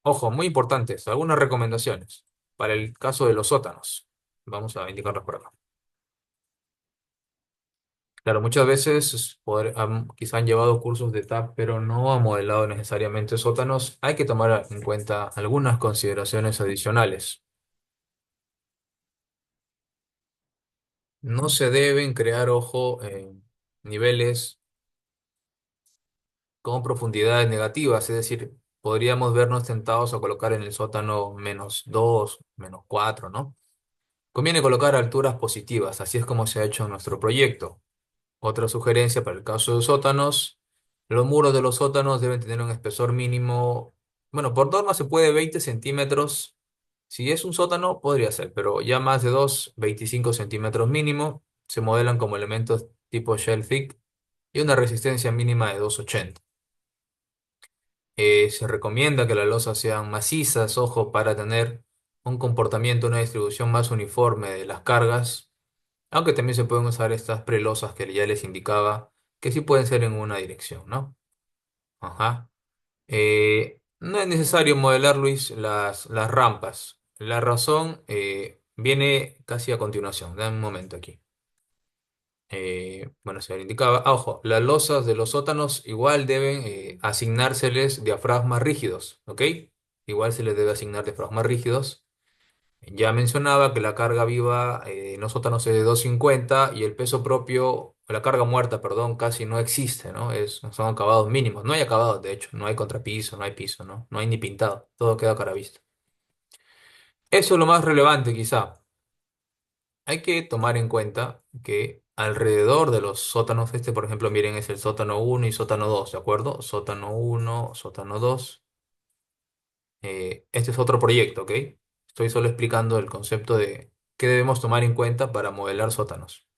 ojo, muy importantes, algunas recomendaciones para el caso de los sótanos. Vamos a indicarlas por acá. Claro, muchas veces quizá han llevado cursos de TAP, pero no han modelado necesariamente sótanos. Hay que tomar en cuenta algunas consideraciones adicionales. No se deben crear, ojo, niveles con profundidades negativas, es decir, podríamos vernos tentados a colocar en el sótano -2, -4, ¿no? Conviene colocar alturas positivas, así es como se ha hecho en nuestro proyecto. Otra sugerencia para el caso de sótanos: los muros de los sótanos deben tener un espesor mínimo, bueno, por norma se puede 20 centímetros. Si es un sótano, podría ser, pero ya más de 2, 25 centímetros mínimo. Se modelan como elementos tipo shell thick y una resistencia mínima de 280. Se recomienda que las losas sean macizas, ojo, para tener un comportamiento, una distribución más uniforme de las cargas, aunque también se pueden usar estas prelosas que ya les indicaba, que sí pueden ser en una dirección, ¿no? Ajá. No es necesario modelar, Luis, las rampas. La razón viene casi a continuación. Dame un momento aquí. Bueno, se le indicaba, ojo, las losas de los sótanos igual deben asignárseles diafragmas rígidos, ¿ok? Igual se les debe asignar diafragmas rígidos. Ya mencionaba que la carga viva en los sótanos es de 250 y el peso propio, la carga muerta, perdón, casi no existe, ¿no? Son acabados mínimos. No hay acabados, de hecho, no hay contrapiso, no hay piso, ¿no? No hay ni pintado, todo queda a cara vista. Eso es lo más relevante, quizá. Hay que tomar en cuenta que alrededor de los sótanos, este por ejemplo, miren, es el sótano 1 y sótano 2, ¿de acuerdo? Sótano 1, sótano 2. Este es otro proyecto, ¿ok? Estoy solo explicando el concepto de qué debemos tomar en cuenta para modelar sótanos.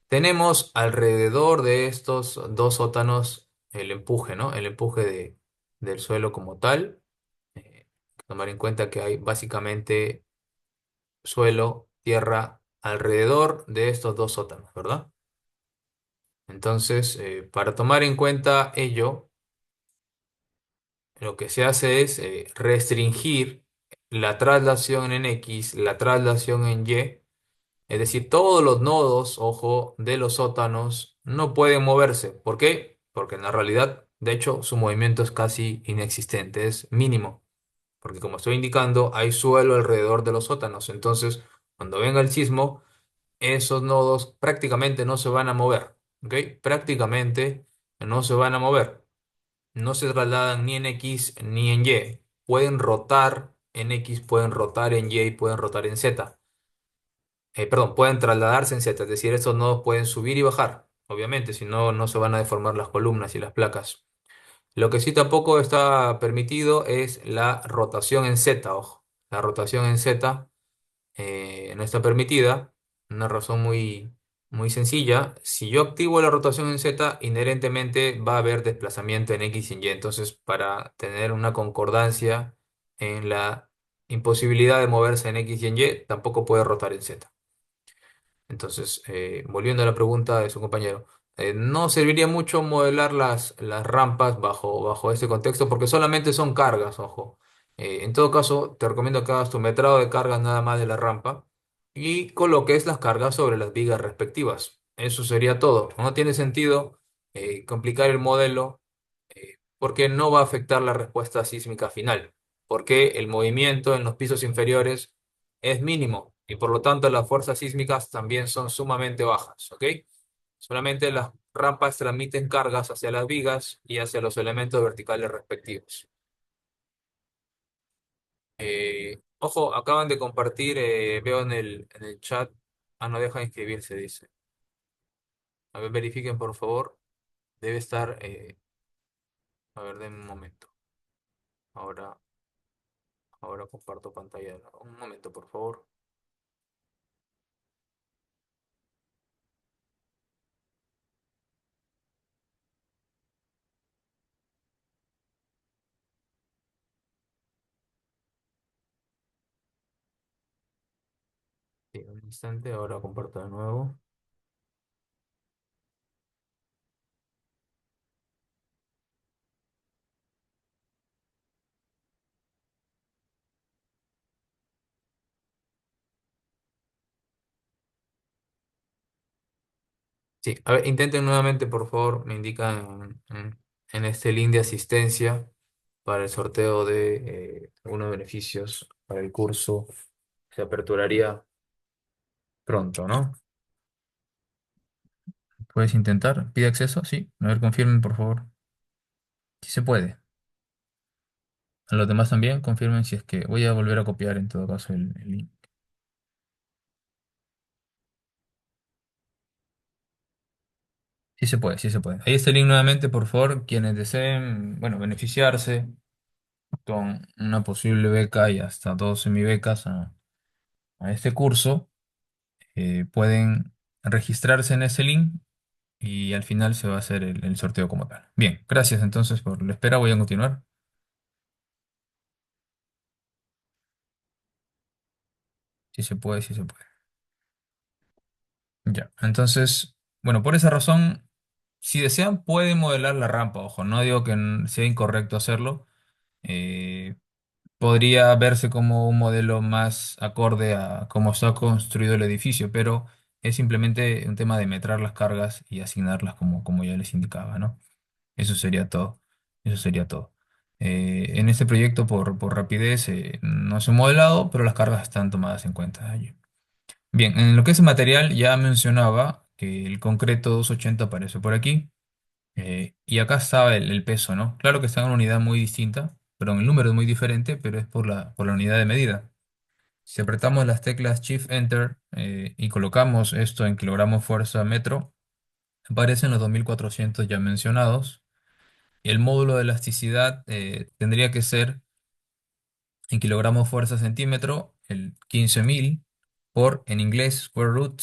Tenemos alrededor de estos dos sótanos el empuje, ¿no? El empuje del suelo como tal. Hay que tomar en cuenta que hay básicamente suelo, tierra alrededor de estos dos sótanos, ¿verdad? Entonces, para tomar en cuenta ello, lo que se hace es restringir la traslación en X, la traslación en Y, es decir, todos los nodos, ojo, de los sótanos no pueden moverse. ¿Por qué? Porque en la realidad De hecho, su movimiento es casi inexistente, es mínimo, porque como estoy indicando, hay suelo alrededor de los sótanos. Entonces, cuando venga el sismo, esos nodos prácticamente no se van a mover, ¿ok? Prácticamente no se van a mover. No se trasladan ni en X ni en Y. Pueden rotar en X, pueden rotar en Y, pueden rotar en Z. Perdón, pueden trasladarse en Z, es decir, estos nodos pueden subir y bajar. Obviamente, si no, no se van a deformar las columnas y las placas. Lo que sí tampoco está permitido es la rotación en Z, ojo. La rotación en Z no está permitida. Una razón muy sencilla. Si yo activo la rotación en Z, inherentemente va a haber desplazamiento en X y en Y. Entonces, para tener una concordancia en la imposibilidad de moverse en X y en Y, tampoco puede rotar en Z. Entonces, volviendo a la pregunta de su compañero, no serviría mucho modelar las rampas bajo este contexto porque solamente son cargas, ojo. En todo caso, te recomiendo que hagas tu metrado de cargas nada más de la rampa y coloques las cargas sobre las vigas respectivas. Eso sería todo. No tiene sentido complicar el modelo porque no va a afectar la respuesta sísmica final, porque el movimiento en los pisos inferiores es mínimo y por lo tanto las fuerzas sísmicas también son sumamente bajas, ¿ok? Solamente las rampas transmiten cargas hacia las vigas y hacia los elementos verticales respectivos. Ojo, acaban de compartir, veo en el chat, no deja de inscribirse, dice. A ver, verifiquen por favor, debe estar, a ver, denme un momento. Ahora, ahora comparto pantalla. Un momento, por favor. Sí, un instante, ahora comparto de nuevo. Sí, a ver, intenten nuevamente, por favor, me indican en este link de asistencia para el sorteo de algunos beneficios para el curso. Se aperturaría pronto, ¿no? ¿Puedes intentar? ¿Pide acceso? Sí. A ver, confirmen, por favor. Sí se puede. A los demás también, confirmen si es que voy a volver a copiar en todo caso el link. Sí se puede, sí se puede. Ahí está el link nuevamente, por favor, quienes deseen, bueno, beneficiarse con una posible beca y hasta dos semibecas a este curso, pueden registrarse en ese link y al final se va a hacer el sorteo como tal. Bien, gracias entonces por la espera, voy a continuar. Sí se puede, sí se puede. Ya, entonces, bueno, por esa razón, si desean, pueden modelar la rampa, ojo, no digo que sea incorrecto hacerlo. eh, Podría verse como un modelo más acorde a cómo está construido el edificio, pero es simplemente un tema de metrar las cargas y asignarlas como ya les indicaba, ¿no? Eso sería todo. Eso sería todo. En este proyecto, por rapidez, no se ha modelado, pero las cargas están tomadas en cuenta allí. Bien, en lo que es el material, ya mencionaba que el concreto 280 aparece por aquí. Y acá está el peso, ¿no? Claro que está en una unidad muy distinta, perdón, el número es muy diferente, pero es por la unidad de medida. Si apretamos las teclas Shift Enter y colocamos esto en kilogramos fuerza metro, aparecen los 2400 ya mencionados. Y el módulo de elasticidad tendría que ser en kilogramos fuerza centímetro, el 15.000 por, en inglés, square root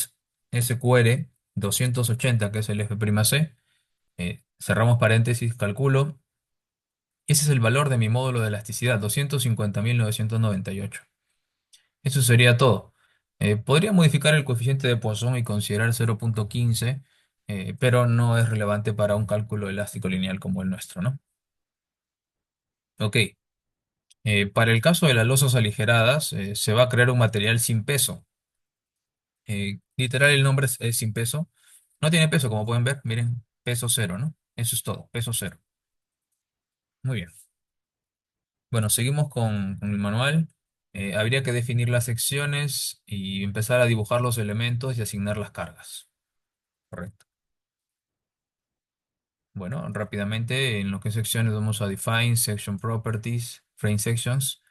SQR 280, que es el F'C. Cerramos paréntesis, calculo. Ese es el valor de mi módulo de elasticidad, 250.998. Eso sería todo. Podría modificar el coeficiente de Poisson y considerar 0.15, pero no es relevante para un cálculo elástico lineal como el nuestro, ¿no? Ok. Para el caso de las losas aligeradas, se va a crear un material sin peso. Literal, el nombre es sin peso. No tiene peso, como pueden ver. Miren, peso cero, ¿no? Eso es todo, peso cero. Muy bien. Bueno, seguimos con el manual. Habría que definir las secciones y empezar a dibujar los elementos y asignar las cargas. Correcto. Bueno, rápidamente en lo que es secciones vamos a define section properties, frame sections,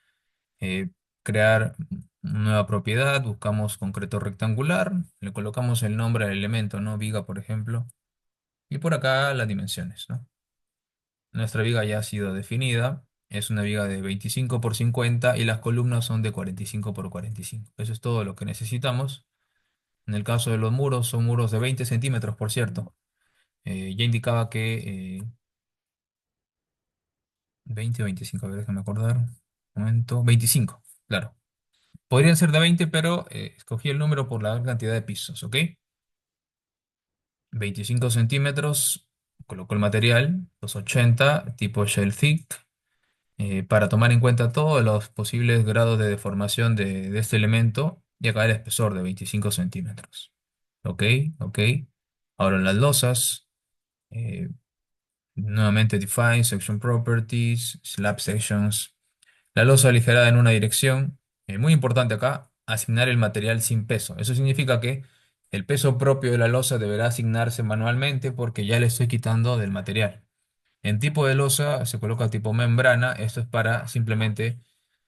eh, crear una nueva propiedad, buscamos concreto rectangular, le colocamos el nombre al elemento, ¿no? Viga, por ejemplo, y por acá las dimensiones, ¿no? Nuestra viga ya ha sido definida, es una viga de 25 por 50 y las columnas son de 45 por 45. Eso es todo lo que necesitamos. En el caso de los muros, son muros de 20 centímetros, por cierto. Ya indicaba que 20 o 25, a ver, déjame acordar. Un momento, 25, claro. Podrían ser de 20, pero escogí el número por la cantidad de pisos, ¿ok? 25 centímetros, coloco el material, los 80, tipo shell thick, para tomar en cuenta todos los posibles grados de deformación de este elemento y acá el espesor de 25 centímetros. ¿Ok? ¿Ok? Ahora en las losas, eh, nuevamente define, section properties, slab sections. La losa aligerada en una dirección. Muy importante acá, asignar el material sin peso. Eso significa que el peso propio de la losa deberá asignarse manualmente porque ya le estoy quitando del material. En tipo de losa se coloca tipo membrana. Esto es para simplemente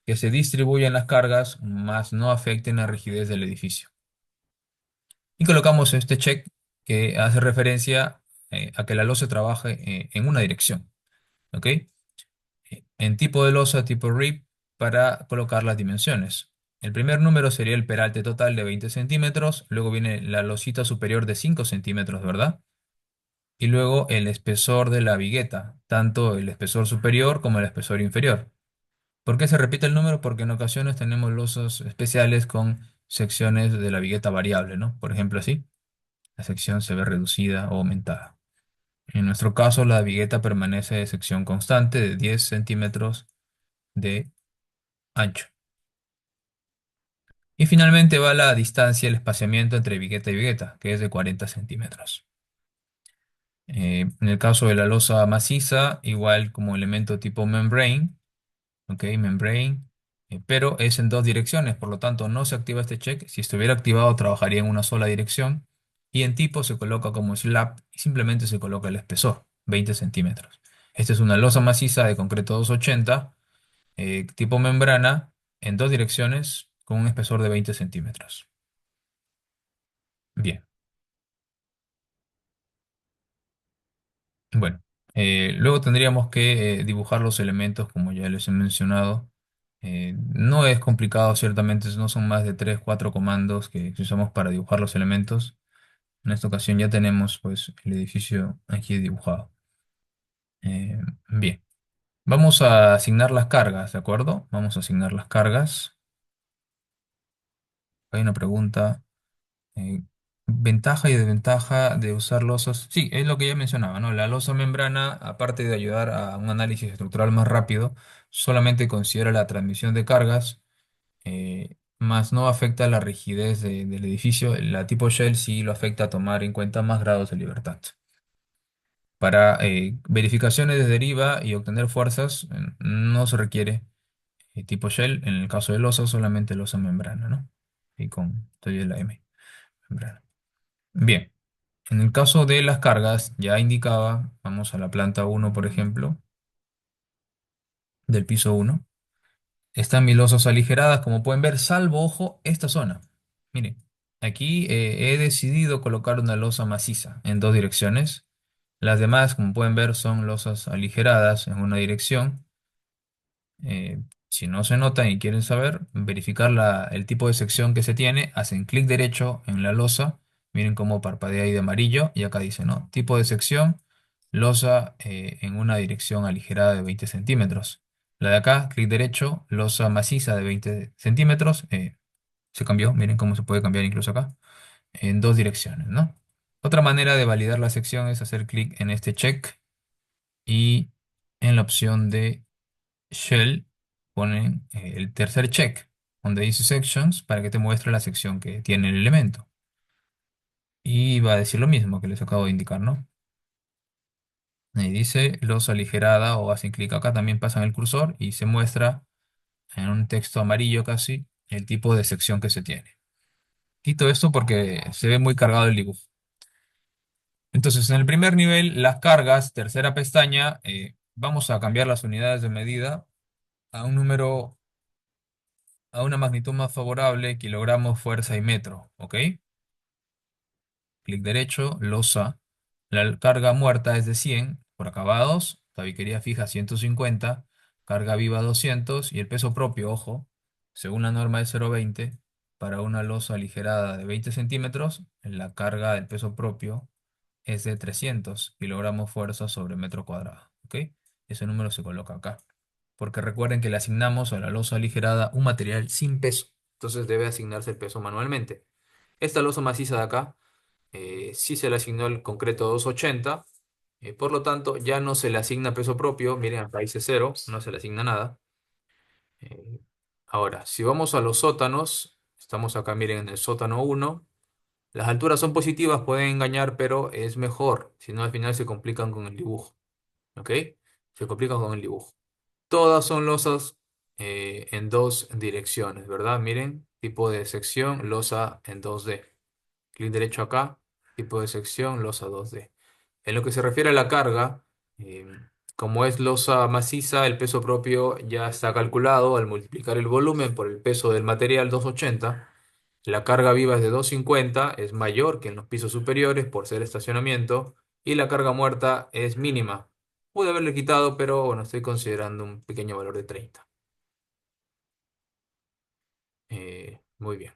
que se distribuyan las cargas, más no afecten la rigidez del edificio. Y colocamos este check que hace referencia a que la losa trabaje en una dirección. ¿Ok? En tipo de losa, tipo RIP, para colocar las dimensiones. El primer número sería el peralte total de 20 centímetros, luego viene la losita superior de 5 centímetros, ¿verdad? Y luego el espesor de la vigueta, tanto el espesor superior como el espesor inferior. ¿Por qué se repite el número? Porque en ocasiones tenemos losos especiales con secciones de la vigueta variable, ¿no? Por ejemplo, así, la sección se ve reducida o aumentada. En nuestro caso, la vigueta permanece de sección constante de 10 centímetros de ancho. Y finalmente va la distancia, el espaciamiento entre vigueta y vigueta, que es de 40 centímetros. En el caso de la losa maciza, igual como elemento tipo membrane, ¿ok? Membrane, pero es en dos direcciones, por lo tanto no se activa este check. Si estuviera activado, trabajaría en una sola dirección. Y en tipo se coloca como slab y simplemente se coloca el espesor, 20 centímetros. Esta es una losa maciza de concreto 280, tipo membrana, en dos direcciones, con un espesor de 20 centímetros. Bien. Bueno, luego tendríamos que dibujar los elementos como ya les he mencionado. No es complicado, ciertamente, no son más de 3 4 comandos que usamos para dibujar los elementos. En esta ocasión ya tenemos pues el edificio aquí dibujado. Bien, vamos a asignar las cargas, ¿de acuerdo? Vamos a asignar las cargas. Hay una pregunta. Eh, Ventaja y desventaja de usar losas. Sí, es lo que ya mencionaba, ¿no? La losa membrana, aparte de ayudar a un análisis estructural más rápido, solamente considera la transmisión de cargas, más no afecta la rigidez del edificio. La tipo shell sí lo afecta a tomar en cuenta más grados de libertad. Para verificaciones de deriva y obtener fuerzas, no se requiere tipo shell. En el caso de losa, solamente losa membrana, ¿no? Y con estoy la M, membrana. Bien. En el caso de las cargas, ya indicaba, vamos a la planta uno, por ejemplo, del piso uno. Están milosas aligeradas, como pueden ver, salvo, ojo, esta zona. Miren, aquí he decidido colocar una losa maciza en dos direcciones. Las demás, como pueden ver, son losas aligeradas en una dirección. Si no se notan y quieren saber, verificar el tipo de sección que se tiene, hacen clic derecho en la losa, miren cómo parpadea ahí de amarillo y acá dice, ¿no? Tipo de sección, losa en una dirección aligerada de 20 centímetros. La de acá, clic derecho, losa maciza de 20 centímetros, se cambió, miren cómo se puede cambiar incluso acá, en dos direcciones, ¿no? Otra manera de validar la sección es hacer clic en este check y en la opción de Shell ponen el tercer check, donde dice sections, para que te muestre la sección que tiene el elemento. Y va a decir lo mismo que les acabo de indicar, ¿no? Ahí dice losa aligerada o hacen clic acá, también pasan el cursor y se muestra en un texto amarillo casi el tipo de sección que se tiene. Quito esto porque se ve muy cargado el dibujo. Entonces, en el primer nivel, las cargas, tercera pestaña, vamos a cambiar las unidades de medida a un número, a una magnitud más favorable, kilogramos, fuerza y metro, ¿ok? Clic derecho, losa. La carga muerta es de 100 por acabados, tabiquería fija 150, carga viva 200 y el peso propio, ojo, según la norma de 0,20, para una losa aligerada de 20 centímetros, la carga del peso propio es de 300 kilogramos fuerza sobre metro cuadrado, ¿ok? Ese número se coloca acá, porque recuerden que le asignamos a la losa aligerada un material sin peso, entonces debe asignarse el peso manualmente. Esta losa maciza de acá sí se le asignó el concreto 280, por lo tanto ya no se le asigna peso propio, miren acá dice cero, no se le asigna nada. Eh, Ahora, si vamos a los sótanos, estamos acá, miren, en el sótano uno. Las alturas son positivas, pueden engañar, pero es mejor, si no al final se complican con el dibujo, ¿ok? Se complican con el dibujo. Todas son losas en dos direcciones, ¿verdad? Miren, tipo de sección, losa en 2D. Clic derecho acá, tipo de sección, losa 2D. En lo que se refiere a la carga, eh, como es losa maciza, el peso propio ya está calculado al multiplicar el volumen por el peso del material 280. La carga viva es de 250, es mayor que en los pisos superiores por ser estacionamiento, y la carga muerta es mínima. Pude haberle quitado, pero bueno, estoy considerando un pequeño valor de 30. Muy bien.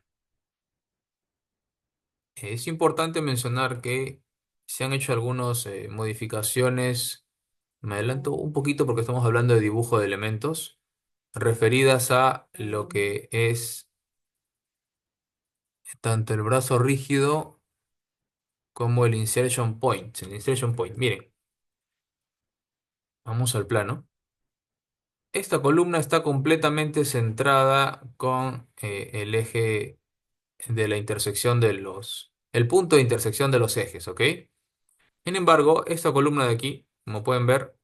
Es importante mencionar que se han hecho algunas modificaciones. Me adelanto un poquito porque estamos hablando de dibujo de elementos referidas a lo que es tanto el brazo rígido como el insertion point. El insertion point, miren, vamos al plano. Esta columna está completamente centrada con el eje de la intersección de el punto de intersección de los ejes, ¿ok? Sin embargo, esta columna de aquí, como pueden ver,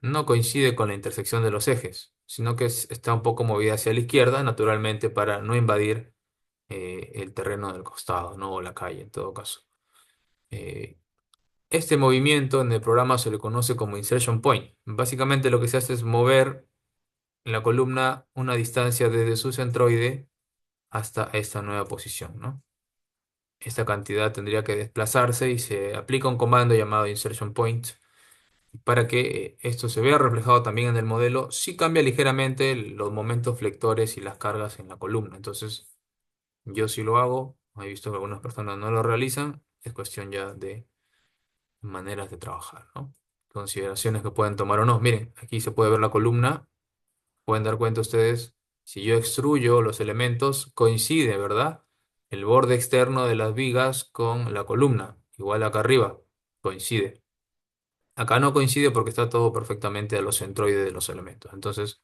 no coincide con la intersección de los ejes, sino que está un poco movida hacia la izquierda, naturalmente para no invadir el terreno del costado, ¿no? O la calle en todo caso. Eh, este movimiento en el programa se le conoce como insertion point. Básicamente lo que se hace es mover la columna una distancia desde su centroide hasta esta nueva posición, ¿no? Esta cantidad tendría que desplazarse y se aplica un comando llamado insertion point para que esto se vea reflejado también en el modelo. Sí cambia ligeramente los momentos flectores y las cargas en la columna. Entonces, yo sí lo hago. He visto que algunas personas no lo realizan. Es cuestión ya de maneras de trabajar, ¿no? Consideraciones que pueden tomar o no. Miren, aquí se puede ver la columna. Pueden dar cuenta ustedes, si yo extruyo los elementos, coincide, ¿verdad? El borde externo de las vigas con la columna. Igual acá arriba, coincide. Acá no coincide porque está todo perfectamente a los centroides de los elementos. Entonces,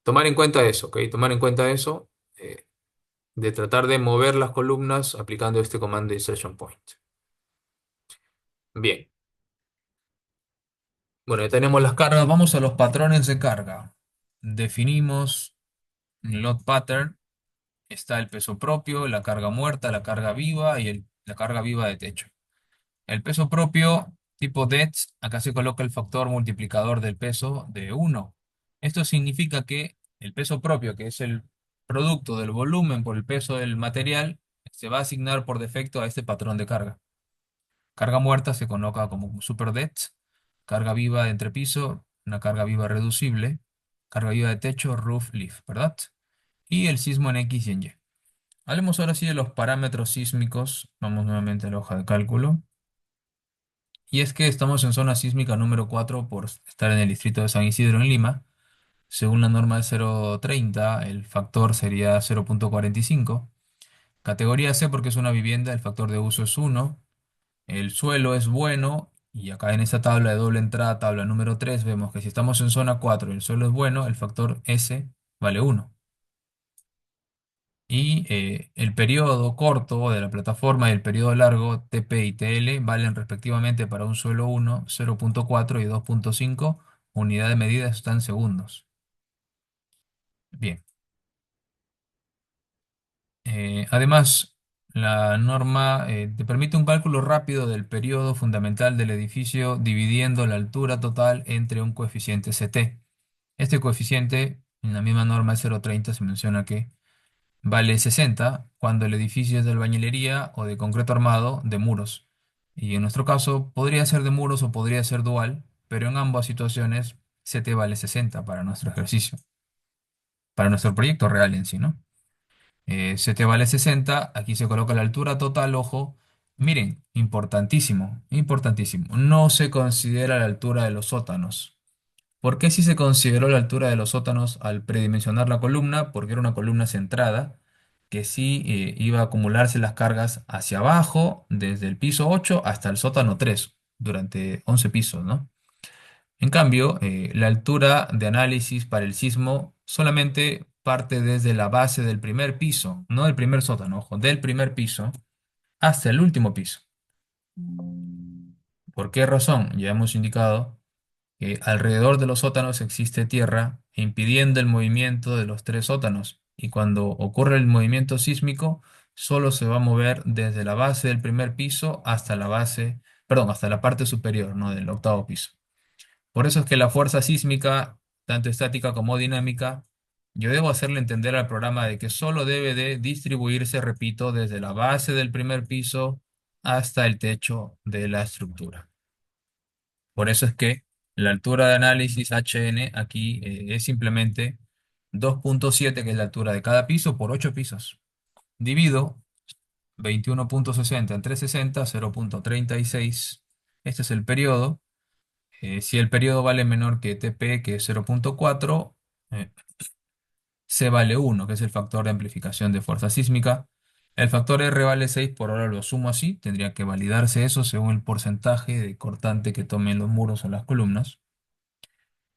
tomar en cuenta eso, ¿ok? Tomar en cuenta eso de tratar de mover las columnas aplicando este comando insertion point. Bien. Bueno, ya tenemos las cargas. Vamos a los patrones de carga. Definimos el load pattern. Está el peso propio, la carga muerta, la carga viva y la carga viva de techo. El peso propio, tipo DETS, acá se coloca el factor multiplicador del peso de 1. Esto significa que el peso propio, que es el producto del volumen por el peso del material, se va a asignar por defecto a este patrón de carga. Carga muerta se coloca como super DETS, carga viva de entrepiso, una carga viva reducible, carga viva de techo, roof leaf, ¿verdad? Y el sismo en X y en Y. Hablemos ahora sí de los parámetros sísmicos. Vamos nuevamente a la hoja de cálculo. Y es que estamos en zona sísmica número 4 por estar en el distrito de San Isidro en Lima. Según la norma de 0,30, el factor sería 0,45. Categoría C porque es una vivienda, el factor de uso es 1. El suelo es bueno. Y acá en esta tabla de doble entrada, tabla número 3, vemos que si estamos en zona 4 y el suelo es bueno, el factor S vale 1. Y el periodo corto de la plataforma y el periodo largo TP y TL valen respectivamente para un suelo 1, 0,4 y 2,5. Unidad de medida está en segundos. Bien. Además, la norma te permite un cálculo rápido del periodo fundamental del edificio dividiendo la altura total entre un coeficiente CT. Este coeficiente, en la misma norma el 0,30 se menciona que vale 60 cuando el edificio es de albañilería o de concreto armado de muros. Y en nuestro caso podría ser de muros o podría ser dual, pero en ambas situaciones CT vale 60 para nuestro ejercicio, para nuestro proyecto real en sí, ¿no? CT vale 60, aquí se coloca la altura total, ojo. Miren, importantísimo, importantísimo. No se considera la altura de los sótanos. ¿Por qué si se consideró la altura de los sótanos al predimensionar la columna? Porque era una columna centrada, que sí iba a acumularse las cargas hacia abajo, desde el piso 8 hasta el sótano 3 durante 11 pisos, ¿no? En cambio, la altura de análisis para el sismo solamente parte desde la base del primer piso, no del primer sótano, ojo, del primer piso hasta el último piso. ¿Por qué razón? Ya hemos indicado que alrededor de los sótanos existe tierra impidiendo el movimiento de los tres sótanos y cuando ocurre el movimiento sísmico solo se va a mover desde la base del primer piso hasta la base, perdón, hasta la parte superior, ¿no? Del octavo piso. Por eso es que la fuerza sísmica, tanto estática como dinámica, yo debo hacerle entender al programa de que solo debe de distribuirse, repito, desde la base del primer piso hasta el techo de la estructura. Por eso es que la altura de análisis HN aquí es simplemente 2,7, que es la altura de cada piso, por 8 pisos. Divido 21,60 entre 60, 0,36. Este es el periodo. Si el periodo vale menor que TP, que es 0,4, eh, C vale 1, que es el factor de amplificación de fuerza sísmica. El factor R vale 6, por ahora lo asumo así. Tendría que validarse eso según el porcentaje de cortante que tomen los muros o las columnas.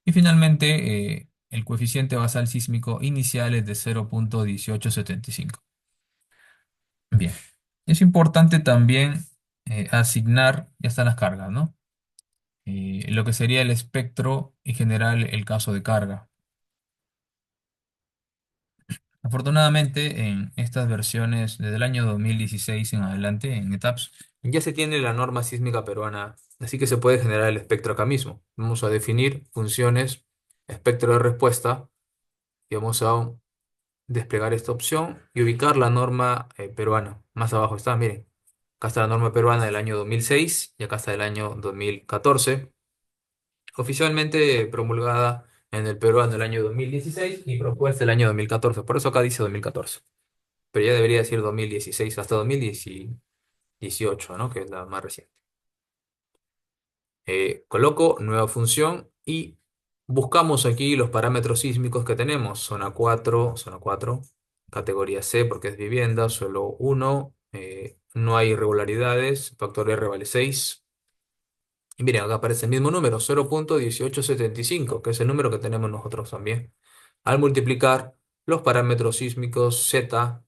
Y finalmente, el coeficiente basal sísmico inicial es de 0,1875. Bien, es importante también asignar, ya están las cargas, ¿no? Lo que sería el espectro y general el caso de carga. Afortunadamente, en estas versiones desde el año 2016 en adelante, en ETAPS, ya se tiene la norma sísmica peruana, así que se puede generar el espectro acá mismo. Vamos a definir funciones, espectro de respuesta, y vamos a desplegar esta opción y ubicar la norma peruana. Más abajo está, miren. Acá está la norma peruana del año 2006 y acá está del año 2014, oficialmente promulgada en el Perú en el año 2016 y propuesta el año 2014. Por eso acá dice 2014. Pero ya debería decir 2016 hasta 2018, ¿no? Que es la más reciente. Coloco nueva función y buscamos aquí los parámetros sísmicos que tenemos. Zona 4, categoría C porque es vivienda, suelo 1, no hay irregularidades, factor R vale 6. Y miren, acá aparece el mismo número, 0,1875, que es el número que tenemos nosotros también. Al multiplicar los parámetros sísmicos Z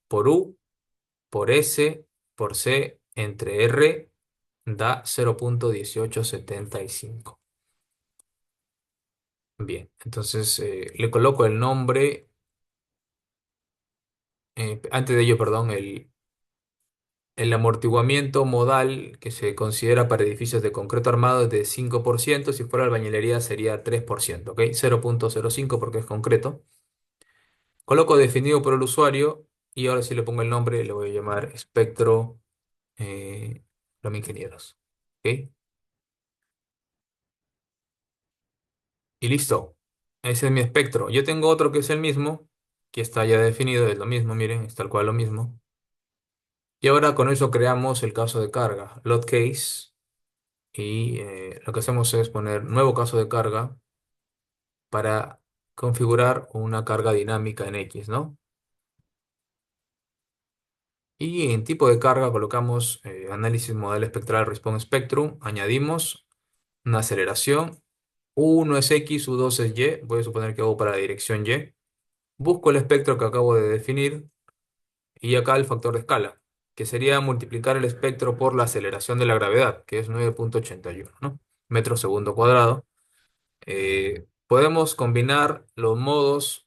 por U, por S, por C, entre R, da 0,1875. Bien, entonces le coloco el nombre, antes de ello, perdón, el amortiguamiento modal que se considera para edificios de concreto armado es de 5%, si fuera albañilería sería 3%, ¿ok? 0,05 porque es concreto. Coloco definido por el usuario y ahora si le pongo el nombre le voy a llamar espectro Plum Ingenieros, ¿ok? Y listo. Ese es mi espectro. Yo tengo otro que es el mismo, que está ya definido, es lo mismo, miren, es tal cual lo mismo. Y ahora con eso creamos el caso de carga, load case. Y lo que hacemos es poner nuevo caso de carga para configurar una carga dinámica en X, ¿no? Y en tipo de carga colocamos análisis modal espectral response spectrum, añadimos una aceleración, U1 es X, U2 es Y, voy a suponer que hago para la dirección Y, Busco el espectro que acabo de definir y acá el factor de escala, que sería multiplicar el espectro por la aceleración de la gravedad, que es 9,81, ¿no? Metros segundo cuadrado. Podemos combinar los modos,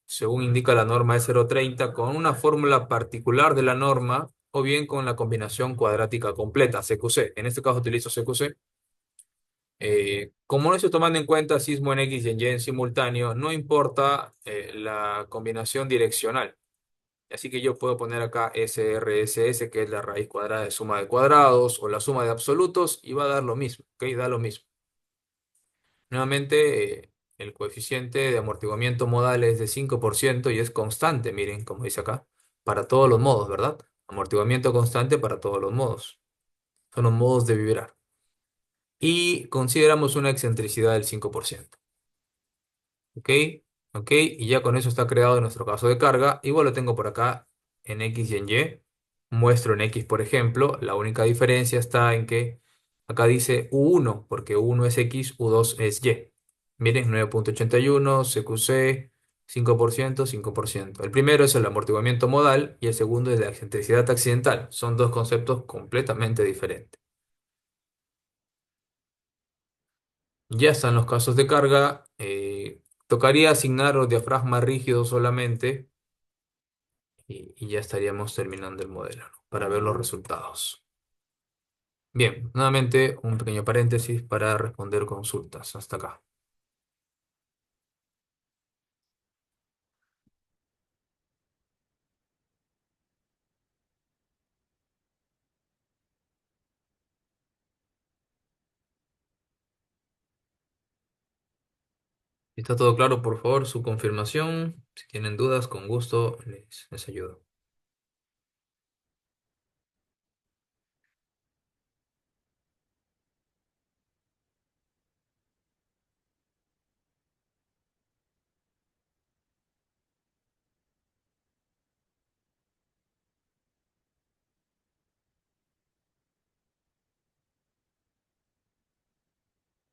según indica la norma E030, con una fórmula particular de la norma o bien con la combinación cuadrática completa, CQC. En este caso utilizo CQC. Como no estoy tomando en cuenta sismo en X y en Y en simultáneo, no importa la combinación direccional. Así que yo puedo poner acá SRSS, que es la raíz cuadrada de suma de cuadrados, o la suma de absolutos, y va a dar lo mismo, ¿ok? Da lo mismo. Nuevamente, el coeficiente de amortiguamiento modal es de 5% y es constante, miren, como dice acá, para todos los modos, ¿verdad? Amortiguamiento constante para todos los modos. Son los modos de vibrar. Y consideramos una excentricidad del 5%. ¿Ok? ¿Ok? Y ya con eso está creado nuestro caso de carga. Igual lo tengo por acá en X y en Y. Muestro en X, por ejemplo. La única diferencia está en que acá dice U1, porque U1 es X, U2 es Y. Miren, 9,81, CQC, 5%, 5%. El primero es el amortiguamiento modal y el segundo es la excentricidad accidental. Son dos conceptos completamente diferentes. Ya están los casos de carga. Tocaría asignar los diafragmas rígidos solamente y ya estaríamos terminando el modelo, ¿no? Para ver los resultados. Bien, nuevamente un pequeño paréntesis para responder consultas. Hasta acá. Si está todo claro, por favor, su confirmación. Si tienen dudas, con gusto les ayudo.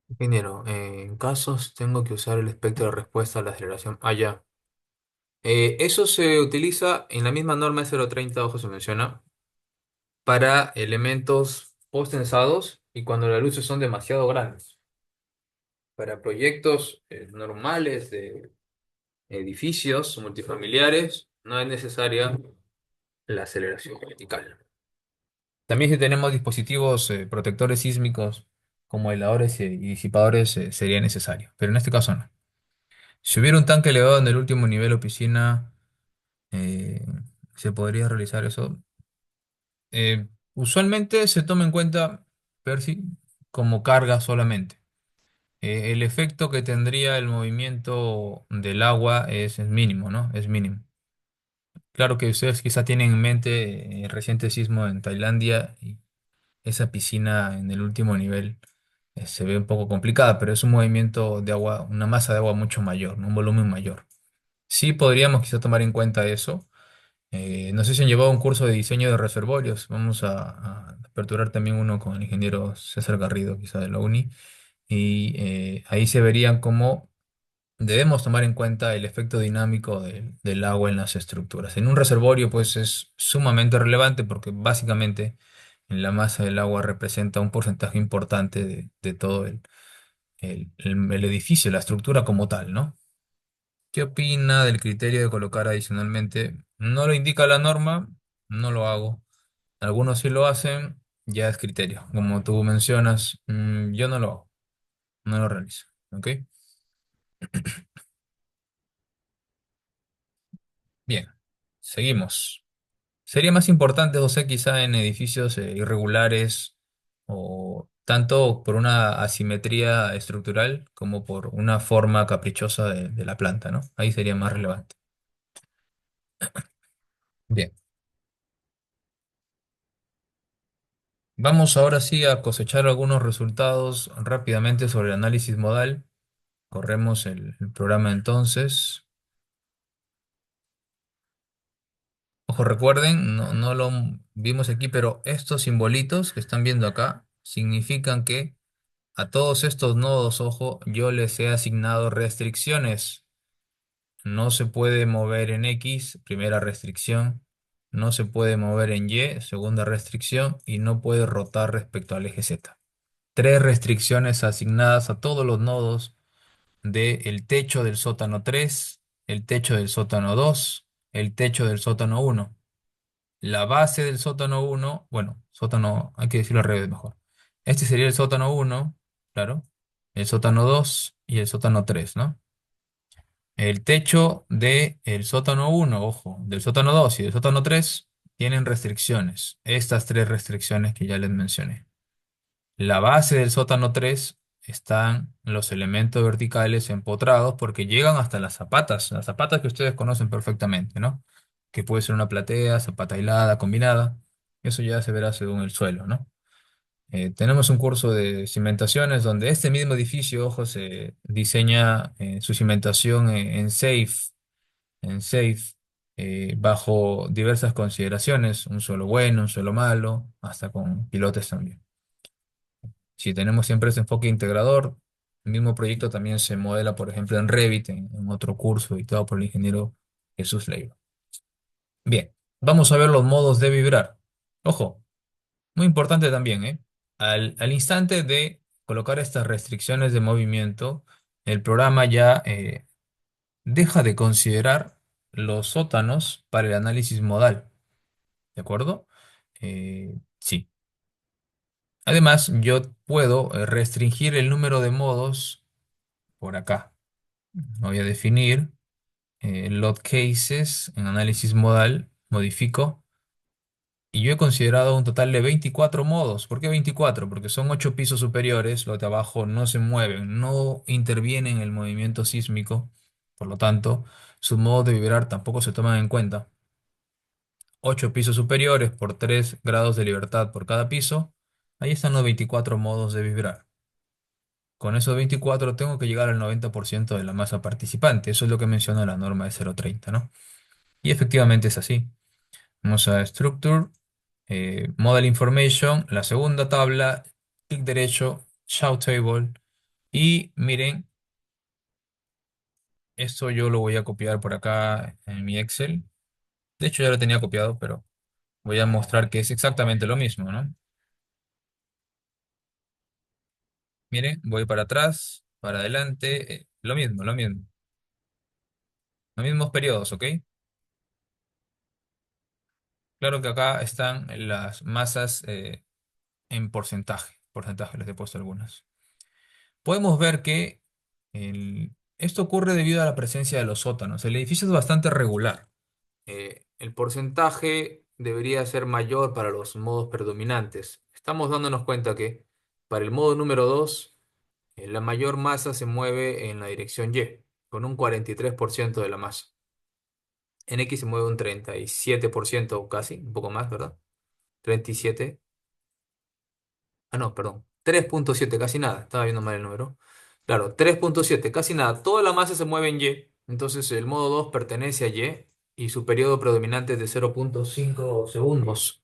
Ingeniero, en casos tengo que usar el espectro de respuesta a la aceleración. Ah, ya. Eso se utiliza en la misma norma 030, ojo, se menciona, para elementos post-tensados y cuando las luces son demasiado grandes. Para proyectos normales de edificios multifamiliares no es necesaria la aceleración vertical. También si tenemos dispositivos protectores sísmicos como aisladores y disipadores sería necesario, pero en este caso no. Si hubiera un tanque elevado en el último nivel o piscina, eh, se podría realizar eso. Usualmente se toma en cuenta, Percy, como carga solamente. El efecto que tendría el movimiento del agua es mínimo, ¿no? Es mínimo. Claro que ustedes quizá tienen en mente el reciente sismo en Tailandia y esa piscina en el último nivel se ve un poco complicada, pero es un movimiento de agua, una masa de agua mucho mayor, ¿no? Un volumen mayor. Sí podríamos quizá tomar en cuenta eso. No sé si han llevado un curso de diseño de reservorios. Vamos a aperturar también uno con el ingeniero César Garrido, quizá de la UNI. Y ahí se verían cómo debemos tomar en cuenta el efecto dinámico del agua en las estructuras. En un reservorio, pues es sumamente relevante porque básicamente en la masa del agua representa un porcentaje importante de todo el edificio, la estructura como tal, ¿no? ¿Qué opina del criterio de colocar adicionalmente? No lo indica la norma, no lo hago. Algunos sí lo hacen, ya es criterio. Como tú mencionas, yo no lo hago, no lo realizo. ¿Ok? Bien, seguimos. Sería más importante, José, quizá en edificios irregulares o tanto por una asimetría estructural como por una forma caprichosa de la planta, ¿no? Ahí sería más relevante. Bien, vamos ahora sí a cosechar algunos resultados rápidamente sobre el análisis modal. Corremos el programa entonces. Ojo, recuerden, no lo vimos aquí, pero estos simbolitos que están viendo acá significan que a todos estos nodos, ojo, yo les he asignado restricciones. no se puede mover en X, primera restricción, no se puede mover en Y, segunda restricción, y no puede rotar respecto al eje Z. Tres restricciones asignadas a todos los nodos del techo del sótano 3, el techo del sótano 2, el techo del sótano 1. La base del sótano 1, bueno, sótano, hay que decirlo al revés mejor. Este sería el sótano 1, claro, el sótano 2 y el sótano 3, ¿no? El techo del sótano 1, ojo, del sótano 2 y del sótano 3 tienen restricciones. Estas tres restricciones que ya les mencioné. La base del sótano 3 están los elementos verticales empotrados porque llegan hasta las zapatas que ustedes conocen perfectamente, ¿no? Que puede ser una platea, zapata hilada, combinada. Eso ya se verá según el suelo, ¿no? Tenemos un curso de cimentaciones donde este mismo edificio, ojo, se diseña su cimentación en safe, bajo diversas consideraciones, un suelo bueno, un suelo malo, hasta con pilotes también. Si tenemos siempre ese enfoque integrador, el mismo proyecto también se modela, por ejemplo, en Revit, en otro curso dictado por el ingeniero Jesús Leiva. Bien, vamos a ver los modos de vibrar. Ojo, muy importante también, ¿eh? Al instante de colocar estas restricciones de movimiento, el programa ya deja de considerar los sótanos para el análisis modal, ¿de acuerdo? Sí. Además, yo puedo restringir el número de modos por acá. Voy a definir load cases en análisis modal, modifico, y yo he considerado un total de 24 modos. ¿Por qué 24? Porque son 8 pisos superiores, los de abajo no se mueven, no intervienen en el movimiento sísmico, por lo tanto, sus modos de vibrar tampoco se toman en cuenta. 8 pisos superiores por 3 grados de libertad por cada piso, ahí están los 24 modos de vibrar. Con esos 24 tengo que llegar al 90% de la masa participante. Eso es lo que menciona la norma de 0,30, ¿no? Y efectivamente es así. Vamos a Structure, Model Information, la segunda tabla, clic derecho, Show Table. Y miren, esto yo lo voy a copiar por acá en mi Excel. De hecho ya lo tenía copiado, pero voy a mostrar que es exactamente lo mismo, ¿no? Miren, voy para atrás, para adelante, lo mismo, lo mismo. Los mismos periodos, ¿ok? Claro que acá están las masas en porcentaje, les he puesto algunas. Podemos ver que esto ocurre debido a la presencia de los sótanos. El edificio es bastante regular. El porcentaje debería ser mayor para los modos predominantes. Estamos dándonos cuenta que para el modo número 2, la mayor masa se mueve en la dirección Y, con un 43% de la masa. En X se mueve un 37% o casi, un poco más, ¿verdad? 37. Ah, no, perdón. 3,7, casi nada. Estaba viendo mal el número. Claro, 3,7, casi nada. Toda la masa se mueve en Y. Entonces el modo 2 pertenece a Y y su periodo predominante es de 0,5 segundos.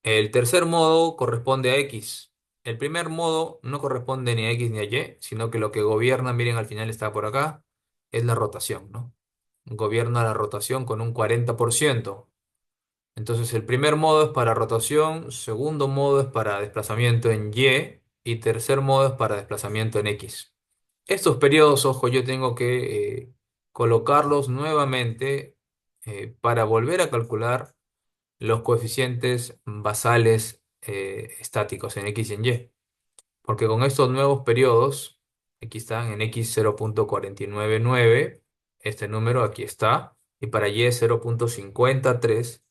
El tercer modo corresponde a X. El primer modo no corresponde ni a X ni a Y, sino que lo que gobierna, miren, al final está por acá, es la rotación, ¿no? Gobierna la rotación con un 40%. Entonces el primer modo es para rotación, segundo modo es para desplazamiento en y tercer modo es para desplazamiento en X. Estos periodos, ojo, yo tengo que colocarlos nuevamente para volver a calcular los coeficientes basales estáticos en X y en Y. Porque con estos nuevos periodos, aquí están en X 0,499, este número aquí está, y para Y 0,53.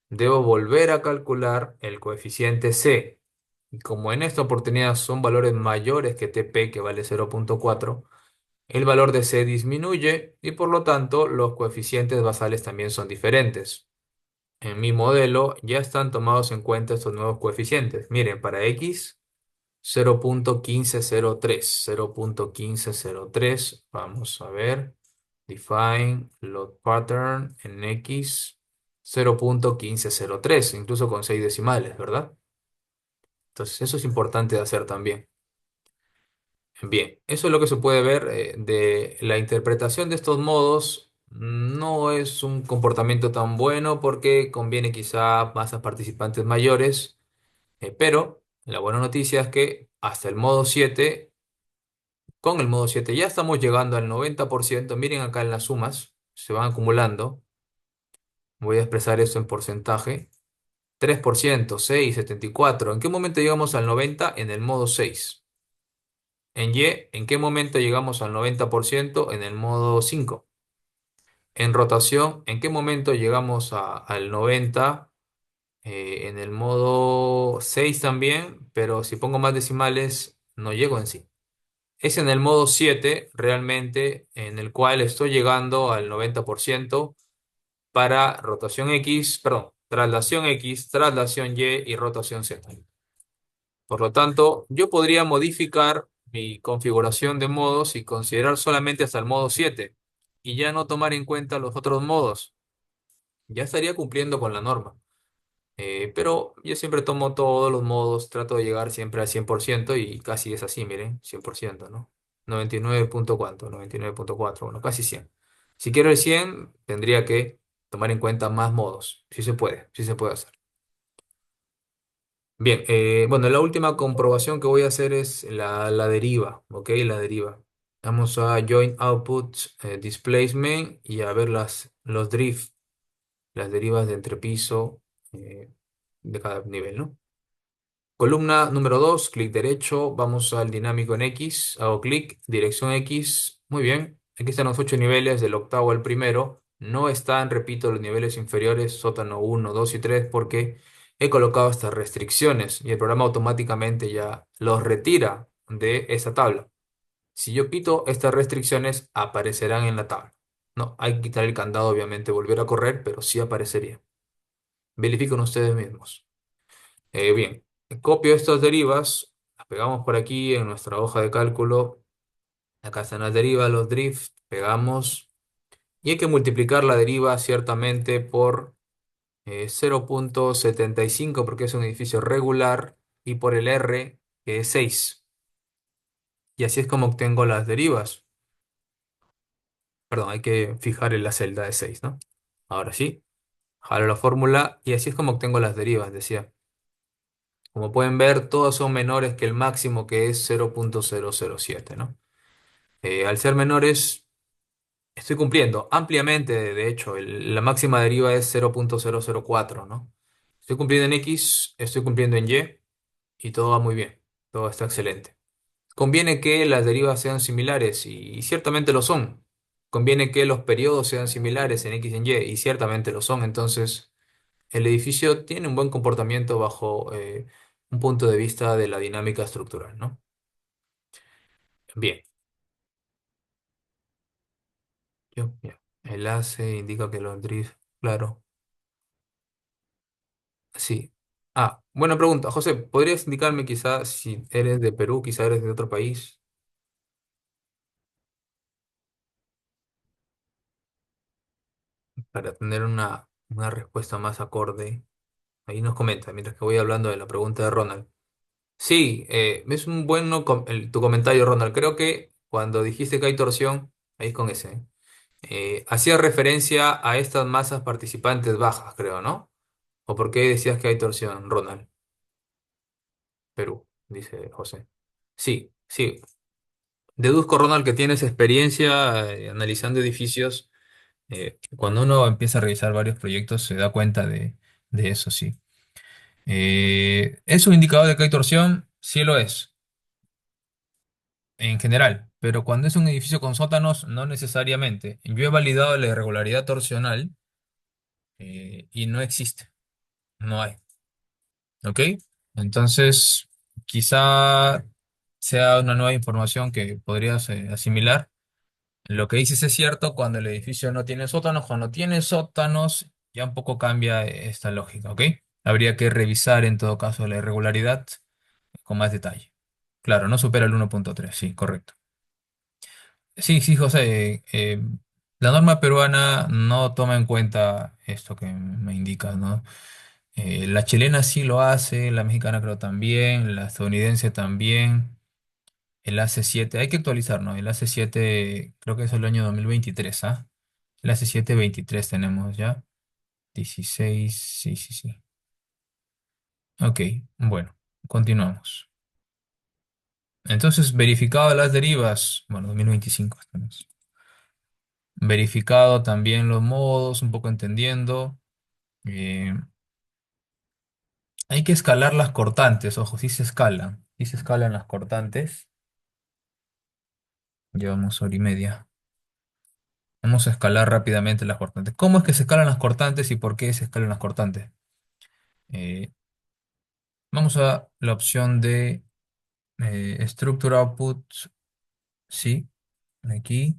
Debo volver a calcular el coeficiente C. Y como en esta oportunidad son valores mayores que TP, que vale 0,4, el valor de C disminuye y por lo tanto los coeficientes basales también son diferentes. En mi modelo ya están tomados en cuenta estos nuevos coeficientes. Miren, para X 0,1503. 0,1503. Vamos a ver. Define load pattern en X 0,1503, incluso con 6 decimales, ¿verdad? Entonces eso es importante de hacer también. Bien, eso es lo que se puede ver de la interpretación de estos modos. No es un comportamiento tan bueno porque conviene quizá más a participantes mayores, pero la buena noticia es que hasta el modo 7, con el modo 7 ya estamos llegando al 90%. Miren acá en las sumas, se van acumulando. Voy a expresar esto en porcentaje. 3%, 6, 74. ¿En qué momento llegamos al 90? En el modo 6. En Y, ¿en qué momento llegamos al 90%? En el modo 5. En rotación, ¿en qué momento llegamos al 90? En el modo 6 también, pero si pongo más decimales, no llego en sí. Es en el modo 7 realmente en el cual estoy llegando al 90% para rotación X, perdón, traslación X, traslación Y y rotación Z. Por lo tanto, yo podría modificar mi configuración de modos y considerar solamente hasta el modo 7 y ya no tomar en cuenta los otros modos. Ya estaría cumpliendo con la norma. Pero yo siempre tomo todos los modos, trato de llegar siempre al 100% y casi es así, miren, 100%, ¿no? 99 punto cuánto, 99,4, bueno, casi 100. Si quiero el 100, tendría que tomar en cuenta más modos. Sí se puede hacer. Bien, bueno, la última comprobación que voy a hacer es la deriva, ¿ok? La deriva. Vamos a Join Output Displacement y a ver los drift, las derivas de entrepiso de cada nivel, ¿no? Columna número 2, clic derecho, vamos al dinámico en X, hago clic, dirección X, muy bien. Aquí están los 8 niveles del octavo al primero. No están, repito, los niveles inferiores, sótano uno, 2 y 3 porque he colocado estas restricciones y el programa automáticamente ya los retira de esa tabla. Si yo quito estas restricciones, aparecerán en la tabla. No, hay que quitar el candado, obviamente, volver a correr, pero sí aparecería. Verifiquen ustedes mismos. Bien, copio estas derivas, las pegamos por aquí en nuestra hoja de cálculo. Acá están las derivas, los drift, pegamos. Y hay que multiplicar la deriva ciertamente por 0,75 porque es un edificio regular y por el R que es 6. Y así es como obtengo las derivas. Perdón, hay que fijar en la celda de 6, ¿no? Ahora sí, jalo la fórmula y así es como obtengo las derivas, decía. Como pueden ver, todas son menores que el máximo que es 0,007, ¿no? Al ser menores, estoy cumpliendo ampliamente, de hecho, la máxima deriva es 0,004, ¿no? Estoy cumpliendo en X, estoy cumpliendo en Y y todo va muy bien, todo está excelente. Conviene que las derivas sean similares y ciertamente lo son. Conviene que los periodos sean similares en X y en Y y ciertamente lo son. Entonces, el edificio tiene un buen comportamiento bajo un punto de vista de la dinámica estructural, ¿no? Bien. Ya. El ACE indica que los drift, claro, sí. Buena pregunta. José, ¿podrías indicarme quizá si eres de Perú, quizá eres de otro país, para tener una respuesta más acorde? Ahí nos comenta, mientras que voy hablando de la pregunta de Ronald. Sí, es un bueno tu comentario, Ronald. Creo que cuando dijiste que hay torsión, ahí es con ese, hacía referencia a estas masas participantes bajas, creo, ¿no? ¿O por qué decías que hay torsión, Ronald? Perú, dice José. Sí, sí. Deduzco, Ronald, que tienes experiencia analizando edificios. Cuando uno empieza a revisar varios proyectos, se da cuenta de eso, sí. ¿Es un indicador de que hay torsión? Sí lo es, en general. Pero cuando es un edificio con sótanos, no necesariamente. Yo he validado la irregularidad torsional y no existe. No hay. ¿Ok? Entonces, quizá sea una nueva información que podrías asimilar. Lo que dices es cierto cuando el edificio no tiene sótanos. Cuando tiene sótanos, ya un poco cambia esta lógica, ¿ok? Habría que revisar en todo caso la irregularidad con más detalle. Claro, no supera el 1,3, sí, correcto. Sí, sí, José. La norma peruana no toma en cuenta esto que me indicas, ¿no? La chilena sí lo hace, la mexicana creo también, la estadounidense también. El AC7, hay que actualizar, ¿no? El AC7, creo que es el año 2023, ¿ah? El AC7 23 tenemos ya. 16, sí, sí, sí. Ok, bueno, continuamos. Entonces, verificado las derivas, bueno, 2025 estamos. Verificado también los modos, un poco entendiendo. Eh, Hay que escalar las cortantes, ojo, sí se escalan las cortantes. Llevamos hora y media. Vamos a escalar rápidamente las cortantes. ¿Cómo es que se escalan las cortantes y por qué se escalan las cortantes? Eh, Vamos a la opción de Structure Output, sí, aquí.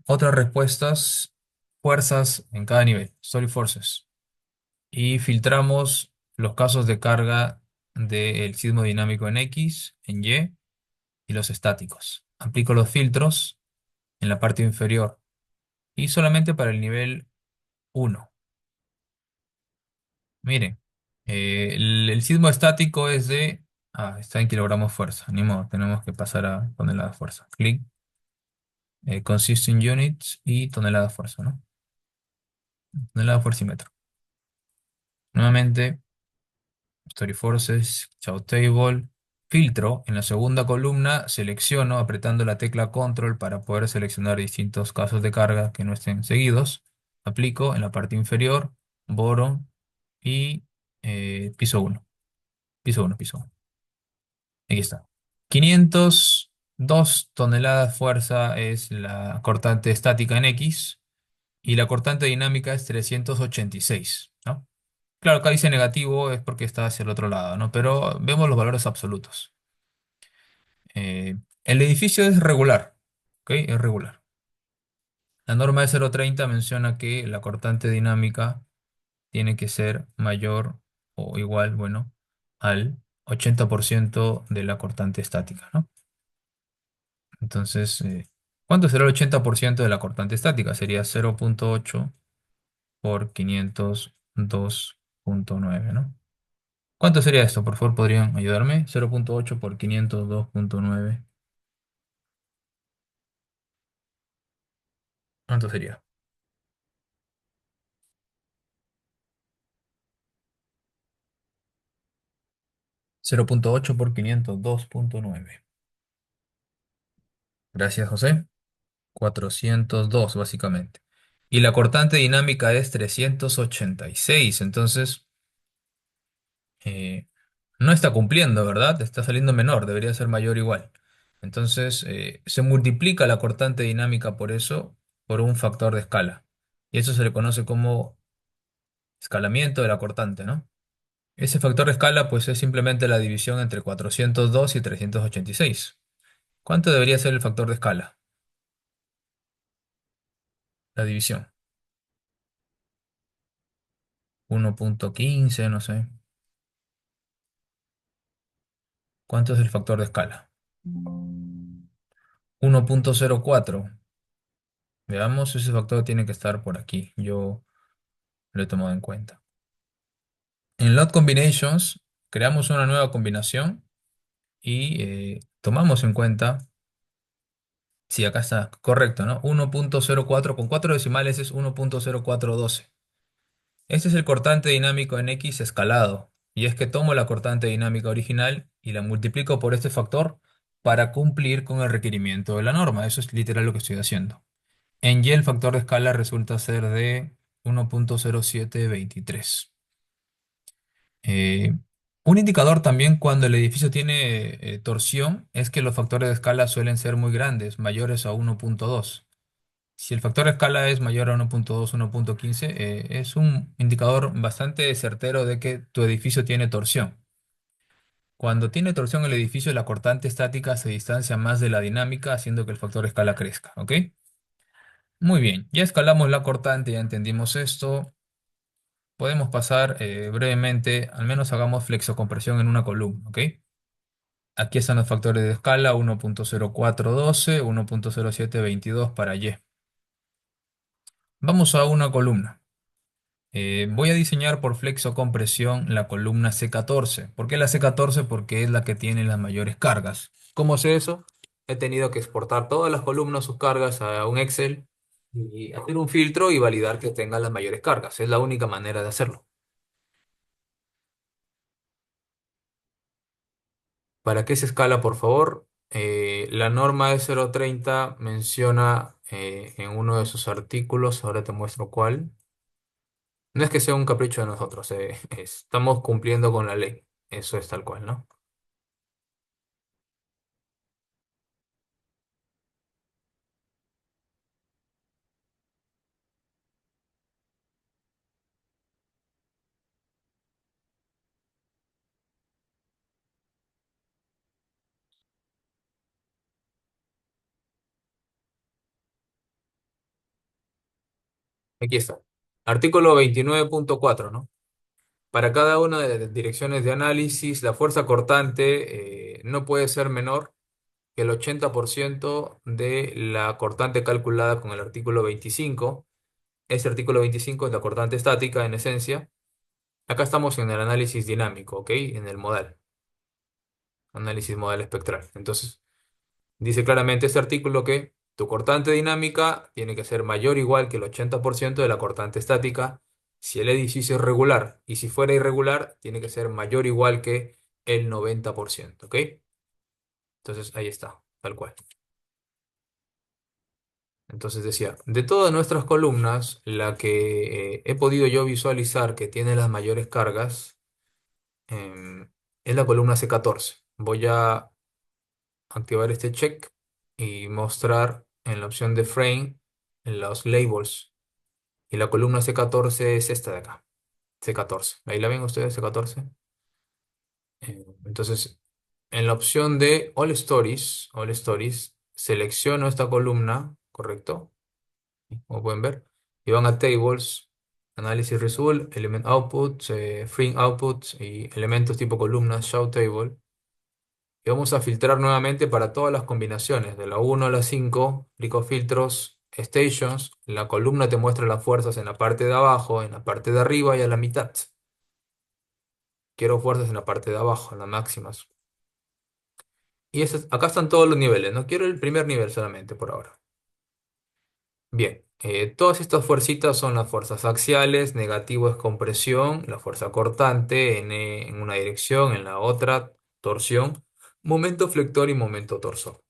Otras respuestas, fuerzas en cada nivel, Story Forces. Y filtramos los casos de carga del sismo dinámico en X, en Y y los estáticos. Aplico los filtros en la parte inferior y solamente para el nivel 1. Miren, el sismo estático es de... Ah, está en kilogramos fuerza. Ni modo, tenemos que pasar a tonelada fuerza. Clic, consist in units y tonelada fuerza, ¿no? Tonelada fuerza y metro. Nuevamente, Story Forces, Chow Table. Filtro en la segunda columna, selecciono apretando la tecla Control para poder seleccionar distintos casos de carga que no estén seguidos. Aplico en la parte inferior, Boron y piso 1. Piso 1, piso 1. Aquí está. 502 toneladas fuerza es la cortante estática en X y la cortante dinámica es 386, ¿no? Claro, acá dice negativo es porque está hacia el otro lado, ¿no? Pero vemos los valores absolutos. El edificio es regular, ¿ok? Es regular. La norma de 0,30 menciona que la cortante dinámica tiene que ser mayor o igual, bueno, al 80% de la cortante estática, ¿no? Entonces, ¿cuánto será el 80% de la cortante estática? Sería 0,8 por 502,9, ¿no? ¿Cuánto sería esto? Por favor, ¿podrían ayudarme? 0,8 por 502,9. ¿Cuánto sería? 0,8 por 502,9. Gracias, José. 402, básicamente. Y la cortante dinámica es 386. Entonces, eh, no está cumpliendo, ¿verdad? Está saliendo menor, debería ser mayor igual. Entonces, se multiplica la cortante dinámica por eso, por un factor de escala. Y eso se le conoce como escalamiento de la cortante, ¿no? Ese factor de escala, pues, es simplemente la división entre 402 y 386. ¿Cuánto debería ser el factor de escala? La división. 1,15, no sé. ¿Cuánto es el factor de escala? 1,04. Veamos, ese factor tiene que estar por aquí. Yo lo he tomado en cuenta. En Lot Combinations, creamos una nueva combinación y tomamos en cuenta, sí, acá está, correcto, ¿no? 1,04 con 4 decimales es 1,0412. Este es el cortante dinámico en X escalado. Y es que tomo la cortante dinámica original y la multiplico por este factor para cumplir con el requerimiento de la norma. Eso es literal lo que estoy haciendo. En Y el factor de escala resulta ser de 1,0723. Eh, un indicador también cuando el edificio tiene torsión es que los factores de escala suelen ser muy grandes, mayores a 1,2. Si el factor de escala es mayor a 1,2, 1,15, es un indicador bastante certero de que tu edificio tiene torsión. Cuando tiene torsión el edificio, la cortante estática se distancia más de la dinámica, haciendo que el factor de escala crezca, ¿ok? Muy bien, ya escalamos la cortante, ya entendimos esto. Podemos pasar brevemente, al menos hagamos flexocompresión en una columna, ¿ok? Aquí están los factores de escala, 1,0412, 1,0722 para Y. Vamos a una columna. Voy a diseñar por flexocompresión la columna C14. ¿Por qué la C14? Porque es la que tiene las mayores cargas. ¿Cómo sé eso? He tenido que exportar todas las columnas, sus cargas a un Excel y hacer un filtro y validar que tengan las mayores cargas. Es la única manera de hacerlo. ¿Para qué se escala, por favor? La norma de 0,30 menciona en uno de sus artículos, ahora te muestro cuál. No es que sea un capricho de nosotros, estamos cumpliendo con la ley. Eso es tal cual, ¿no? Aquí está. Artículo 29.4, ¿no? Para cada una de las direcciones de análisis, la fuerza cortante no puede ser menor que el 80% de la cortante calculada con el artículo 25. Este artículo 25 es la cortante estática en esencia. Acá estamos en el análisis dinámico, ¿ok? En el modal, análisis modal espectral. Entonces, dice claramente este artículo que tu cortante dinámica tiene que ser mayor o igual que el 80% de la cortante estática si el edificio es regular. Y si fuera irregular, tiene que ser mayor o igual que el 90%, ¿ok? Entonces, ahí está, tal cual. Entonces decía, de todas nuestras columnas, la que he podido yo visualizar que tiene las mayores cargas es la columna C14. Voy a activar este check y mostrar en la opción de frame en los labels. Y la columna C14 es esta de acá, C14. ¿Ahí la ven ustedes, C14? Entonces, en la opción de All Stories, selecciono esta columna, ¿correcto? Como pueden ver. Y van a Tables, Análisis Result, Element Outputs, Frame Outputs y elementos tipo columnas, Show Table. Y vamos a filtrar nuevamente para todas las combinaciones, de la 1 a la 5, clico filtros, stations, la columna te muestra las fuerzas en la parte de abajo, en la parte de arriba y a la mitad. Quiero fuerzas en la parte de abajo, en las máximas. Y acá están todos los niveles, no quiero el primer nivel solamente por ahora. Bien, todas estas fuercitas son las fuerzas axiales, negativo es compresión, la fuerza cortante en una dirección, en la otra, torsión, momento flector y momento torsor.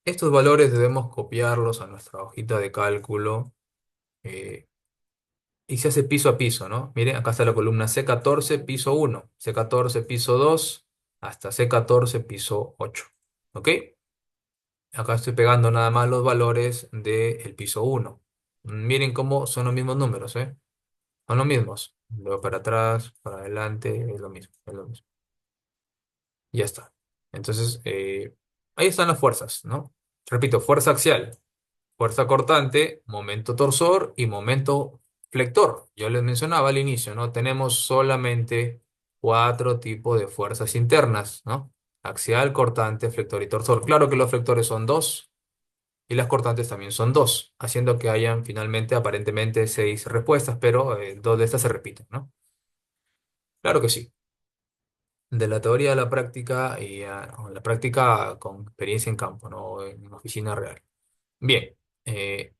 Estos valores debemos copiarlos a nuestra hojita de cálculo eh, y se hace piso a piso, ¿no? Miren, acá está la columna C14, piso 1, C14, piso 2, hasta C14, piso 8. ¿Ok? Acá estoy pegando nada más los valores del piso 1. Miren cómo son los mismos números, ¿eh? Son los mismos. Luego para atrás, para adelante, es lo mismo, es lo mismo. Ya está. Entonces, ahí están las fuerzas, ¿no? Repito, fuerza axial. Fuerza cortante, momento torsor y momento flector. Yo les mencionaba al inicio, ¿no? Tenemos solamente cuatro tipos de fuerzas internas, ¿no? Axial, cortante, flector y torsor. Claro que los flectores son dos y las cortantes también son dos, haciendo que hayan finalmente aparentemente seis respuestas, pero dos de estas se repiten, ¿no? Claro que sí. De la teoría a la práctica y a la práctica con experiencia en campo, ¿no? En oficina real. Bien,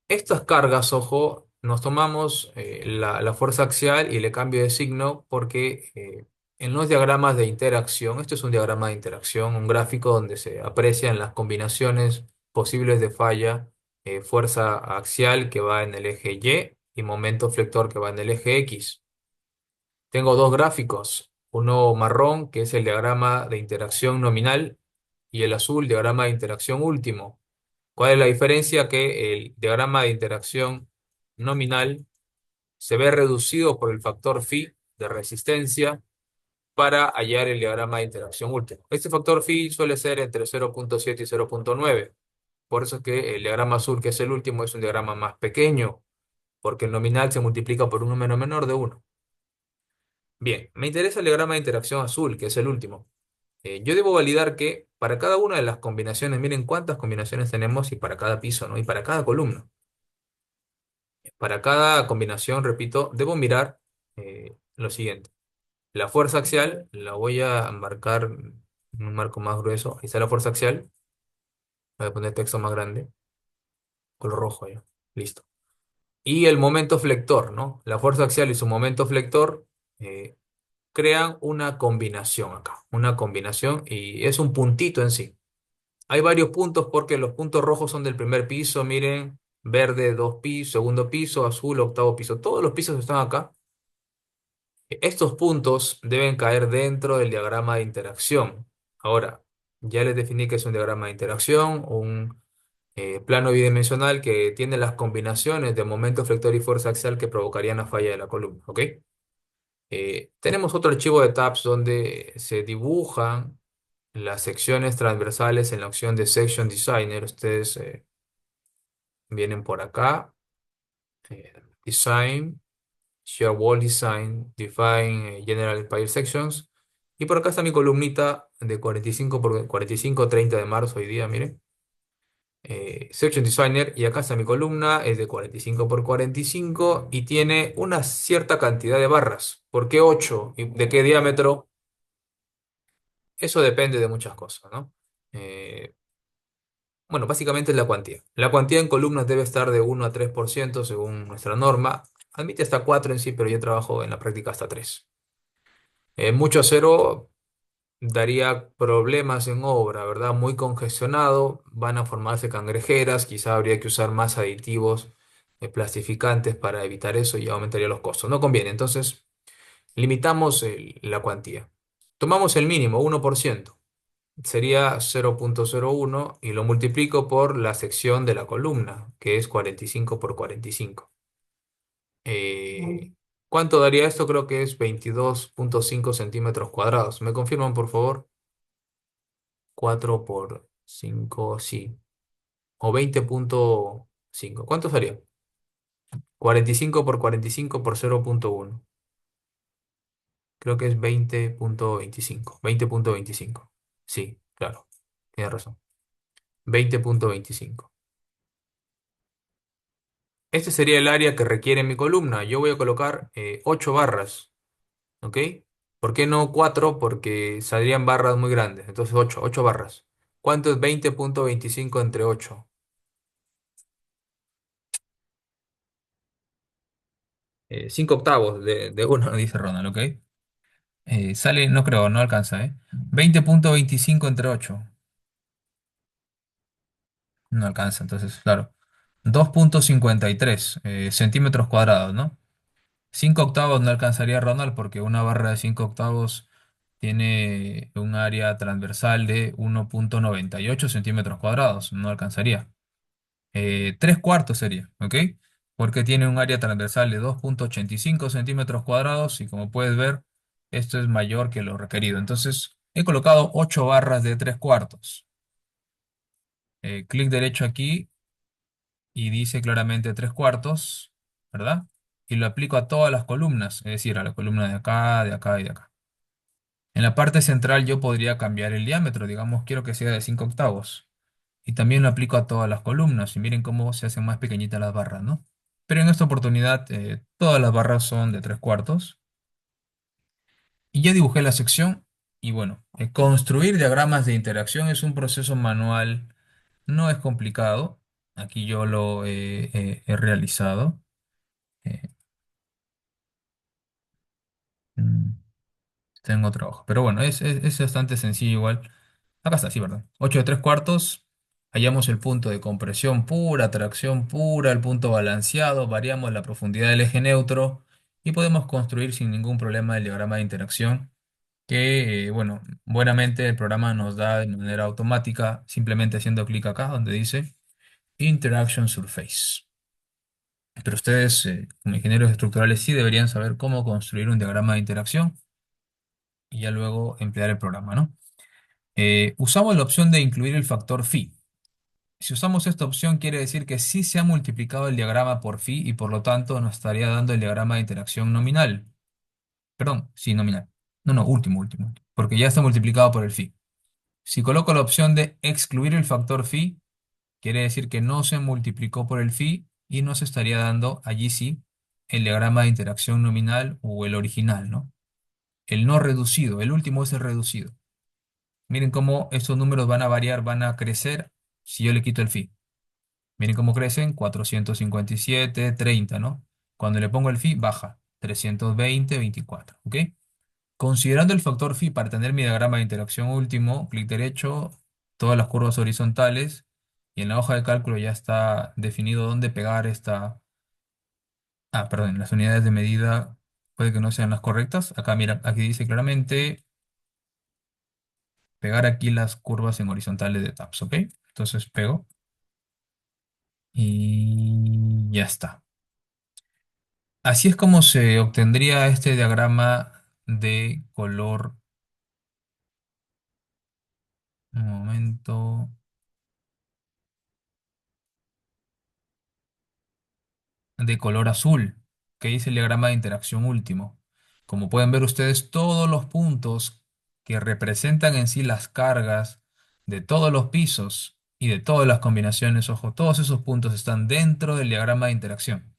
estas cargas, ojo, nos tomamos la fuerza axial y le cambio de signo porque en los diagramas de interacción, esto es un diagrama de interacción, un gráfico donde se aprecian las combinaciones posibles de falla, fuerza axial que va en el eje Y momento flector que va en el eje X. Tengo dos gráficos, uno marrón que es el diagrama de interacción nominal y el azul, diagrama de interacción último. ¿Cuál es la diferencia? Que el diagrama de interacción nominal se ve reducido por el factor phi de resistencia para hallar el diagrama de interacción último. Este factor phi suele ser entre 0,7 y 0,9. Por eso es que el diagrama azul, que es el último, es un diagrama más pequeño, porque el nominal se multiplica por un número menor de uno. Bien, me interesa el diagrama de interacción azul, que es el último. Yo debo validar que para cada una de las combinaciones, miren cuántas combinaciones tenemos y para cada piso, ¿no? Y para cada columna. Para cada combinación, repito, debo mirar lo siguiente. La fuerza axial la voy a marcar en un marco más grueso. Ahí está la fuerza axial. Voy a poner texto más grande, color rojo ya. Listo. Y el momento flector, ¿no? La fuerza axial y su momento flector eh, crean una combinación acá. Una combinación y es un puntito en sí. Hay varios puntos porque los puntos rojos son del primer piso, miren, verde, dos pisos, segundo piso, azul, octavo piso. Todos los pisos están acá. Estos puntos deben caer dentro del diagrama de interacción. Ahora, ya les definí que es un diagrama de interacción, un plano bidimensional que tiene las combinaciones de momento flector y fuerza axial que provocarían la falla de la columna, ¿ok? Tenemos otro archivo de tabs donde se dibujan las secciones transversales en la opción de Section Designer. Ustedes vienen por acá, eh, Design, Share Wall Design, Define General Pile Sections. Y por acá está mi columnita de 45 por 45, 30 de marzo hoy día, miren. Section Designer, y acá está mi columna, es de 45 por 45 y tiene una cierta cantidad de barras. ¿Por qué 8? ¿Y de qué diámetro? Eso depende de muchas cosas, ¿no? Eh, bueno, básicamente es la cuantía. La cuantía en columnas debe estar de 1 a 3% según nuestra norma. Admite hasta 4 en sí, pero yo trabajo en la práctica hasta 3. Mucho acero daría problemas en obra, ¿verdad? Muy congestionado, van a formarse cangrejeras, quizá habría que usar más aditivos plastificantes para evitar eso y aumentaría los costos. No conviene, entonces limitamos la cuantía. Tomamos el mínimo, 1%, sería 0,01 y lo multiplico por la sección de la columna, que es 45 por 45. Eh, ¿Cuánto daría esto? Creo que es 22,5 centímetros cuadrados. ¿Me confirman, por favor? 4 por 5 sí. O 20,5. ¿Cuánto sería? 45 por 45 por 0,1. Creo que es 20,25. 20,25. Sí, claro. Tienes razón. 20,25. Este sería el área que requiere mi columna. Yo voy a colocar 8 barras. ¿Ok? ¿Por qué no 4? Porque saldrían barras muy grandes. Entonces 8 barras. ¿Cuánto es 20,25 entre 8? 5 octavos de uno, dice Ronald, ¿ok? Sale, no creo, no alcanza, ¿eh? 20,25 entre 8. No alcanza, entonces, claro. 2,53 centímetros cuadrados, ¿no? 5 octavos no alcanzaría Ronald porque una barra de 5 octavos tiene un área transversal de 1,98 centímetros cuadrados. No alcanzaría. 3 cuartos sería, ¿ok? Porque tiene un área transversal de 2,85 centímetros cuadrados y como puedes ver, esto es mayor que lo requerido. Entonces, he colocado 8 barras de 3 cuartos. Clic derecho aquí y dice claramente 3 cuartos, ¿verdad? Y lo aplico a todas las columnas, es decir, a la columna de acá, de acá y de acá. En la parte central yo podría cambiar el diámetro, digamos, quiero que sea de 5 octavos. Y también lo aplico a todas las columnas. Y miren cómo se hacen más pequeñitas las barras, ¿no? Pero en esta oportunidad todas las barras son de 3 cuartos. Y ya dibujé la sección. Y bueno, construir diagramas de interacción es un proceso manual, no es complicado. Aquí yo lo he realizado. Eh, mm, Tengo trabajo. Pero bueno, es bastante sencillo igual. Acá está, sí, ¿verdad? 8 de 3 cuartos. Hallamos el punto de compresión pura, tracción pura, el punto balanceado, variamos la profundidad del eje neutro y podemos construir sin ningún problema el diagrama de interacción que, bueno, buenamente el programa nos da de manera automática, simplemente haciendo clic acá donde dice Interaction Surface. Pero ustedes, como ingenieros estructurales, sí deberían saber cómo construir un diagrama de interacción y ya luego emplear el programa, ¿no? Usamos la opción de incluir el factor phi. Si usamos esta opción, quiere decir que sí se ha multiplicado el diagrama por phi y por lo tanto nos estaría dando el diagrama de interacción nominal. Perdón, sí, nominal. No, no, último, porque ya está multiplicado por el phi. Si coloco la opción de excluir el factor phi, quiere decir que no se multiplicó por el phi y nos estaría dando allí sí el diagrama de interacción nominal o el original, ¿no? El no reducido, el último es el reducido. Miren cómo estos números van a variar, van a crecer si yo le quito el phi. Miren cómo crecen, 457, 30, ¿no? Cuando le pongo el phi, baja, 320, 24, ¿ok? Considerando el factor phi para tener mi diagrama de interacción último, clic derecho, todas las curvas horizontales, y en la hoja de cálculo ya está definido dónde pegar esta... Ah, perdón, las unidades de medida puede que no sean las correctas. Acá, mira, aquí dice claramente pegar aquí las curvas en horizontales de TAPS, ¿ok? Entonces pego y ya está. Así es como se obtendría este diagrama de color, un momento, de color azul, que dice el diagrama de interacción último. Como pueden ver ustedes, todos los puntos que representan en sí las cargas de todos los pisos y de todas las combinaciones, ojo, todos esos puntos están dentro del diagrama de interacción.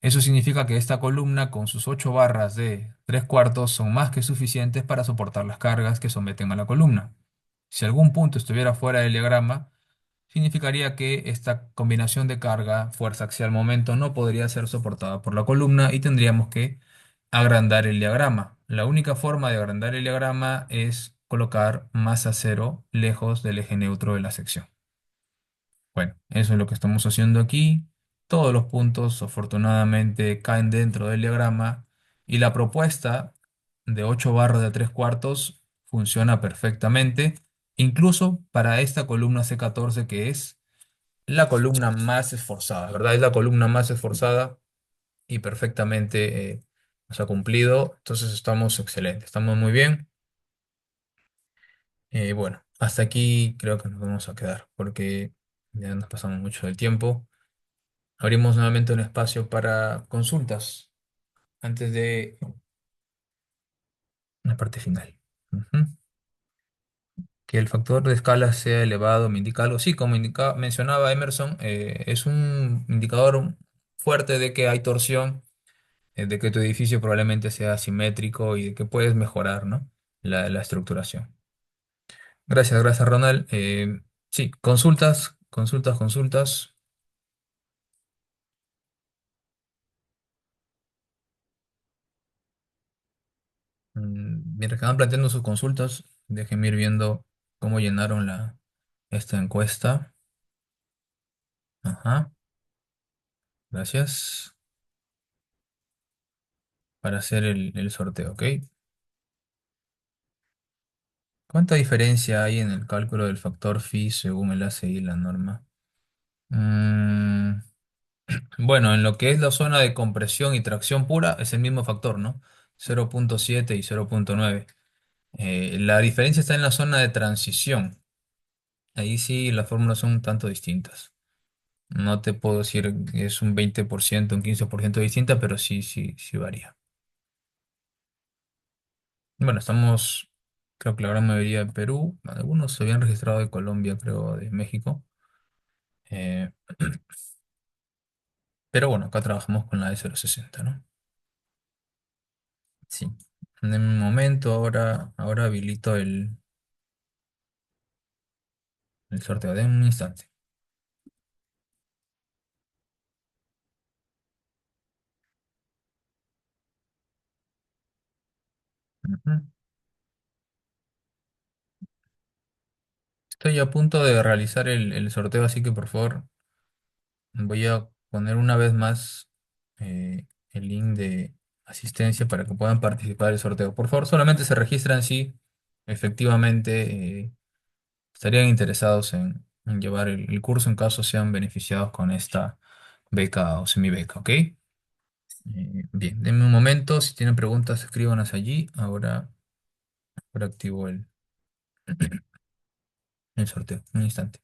Eso significa que esta columna con sus 8 barras de 3 cuartos son más que suficientes para soportar las cargas que someten a la columna. Si algún punto estuviera fuera del diagrama, significaría que esta combinación de carga, fuerza axial, momento no podría ser soportada por la columna y tendríamos que agrandar el diagrama. La única forma de agrandar el diagrama es colocar masa cero lejos del eje neutro de la sección. Bueno, eso es lo que estamos haciendo aquí. Todos los puntos afortunadamente caen dentro del diagrama y la propuesta de 8 barras de 3 cuartos funciona perfectamente, incluso para esta columna C14 que es la columna más esforzada, ¿verdad? Es la columna más esforzada y perfectamente nos ha cumplido. Entonces estamos excelentes, estamos muy bien. Bueno, hasta aquí creo que nos vamos a quedar porque ya nos pasamos mucho del tiempo. Abrimos nuevamente un espacio para consultas antes de la parte final. Ujú. Que el factor de escala sea elevado me indica algo. Sí, como mencionaba Emerson, es un indicador fuerte de que hay torsión, de que tu edificio probablemente sea simétrico y de que puedes mejorar, ¿no? La estructuración. Gracias, gracias, Ronald. Sí, consultas, consultas, consultas. Mientras que van planteando sus consultas, déjenme ir viendo cómo llenaron esta encuesta. Ajá, gracias. Para hacer el sorteo, ¿ok? ¿Cuánta diferencia hay en el cálculo del factor phi según el ACI y la norma? Mm, bueno, en lo que es la zona de compresión y tracción pura es el mismo factor, ¿no? 0,7 y 0,9. La diferencia está en la zona de transición. Ahí sí las fórmulas son un tanto distintas. No te puedo decir que es un 20%, un 15% distinta, pero sí, sí, sí varía. Bueno, estamos, creo que la gran mayoría de Perú, algunos se habían registrado de Colombia, creo, de México. Eh, pero bueno, acá trabajamos con la de 060, ¿no? Sí. En un momento, ahora habilito el sorteo de un instante. Ujú. Estoy a punto de realizar el sorteo, así que por favor voy a poner una vez más el link de asistencia para que puedan participar del sorteo. Por favor, solamente se registran si efectivamente estarían interesados en llevar el curso en caso sean beneficiados con esta beca o semibeca, ¿ok? Bien, denme un momento. Si tienen preguntas, escríbanos allí. Ahora activo el sorteo. Un instante.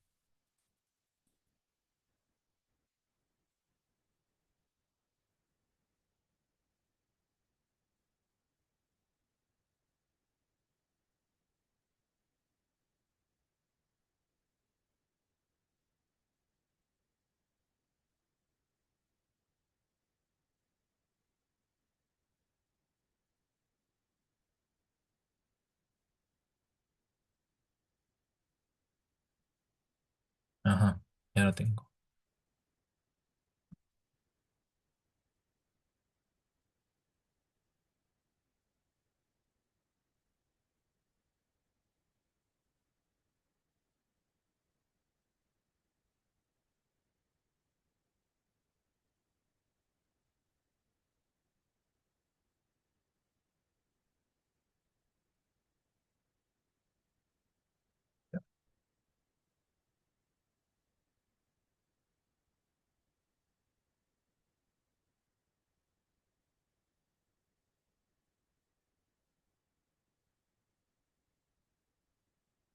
Ajá, ya lo tengo.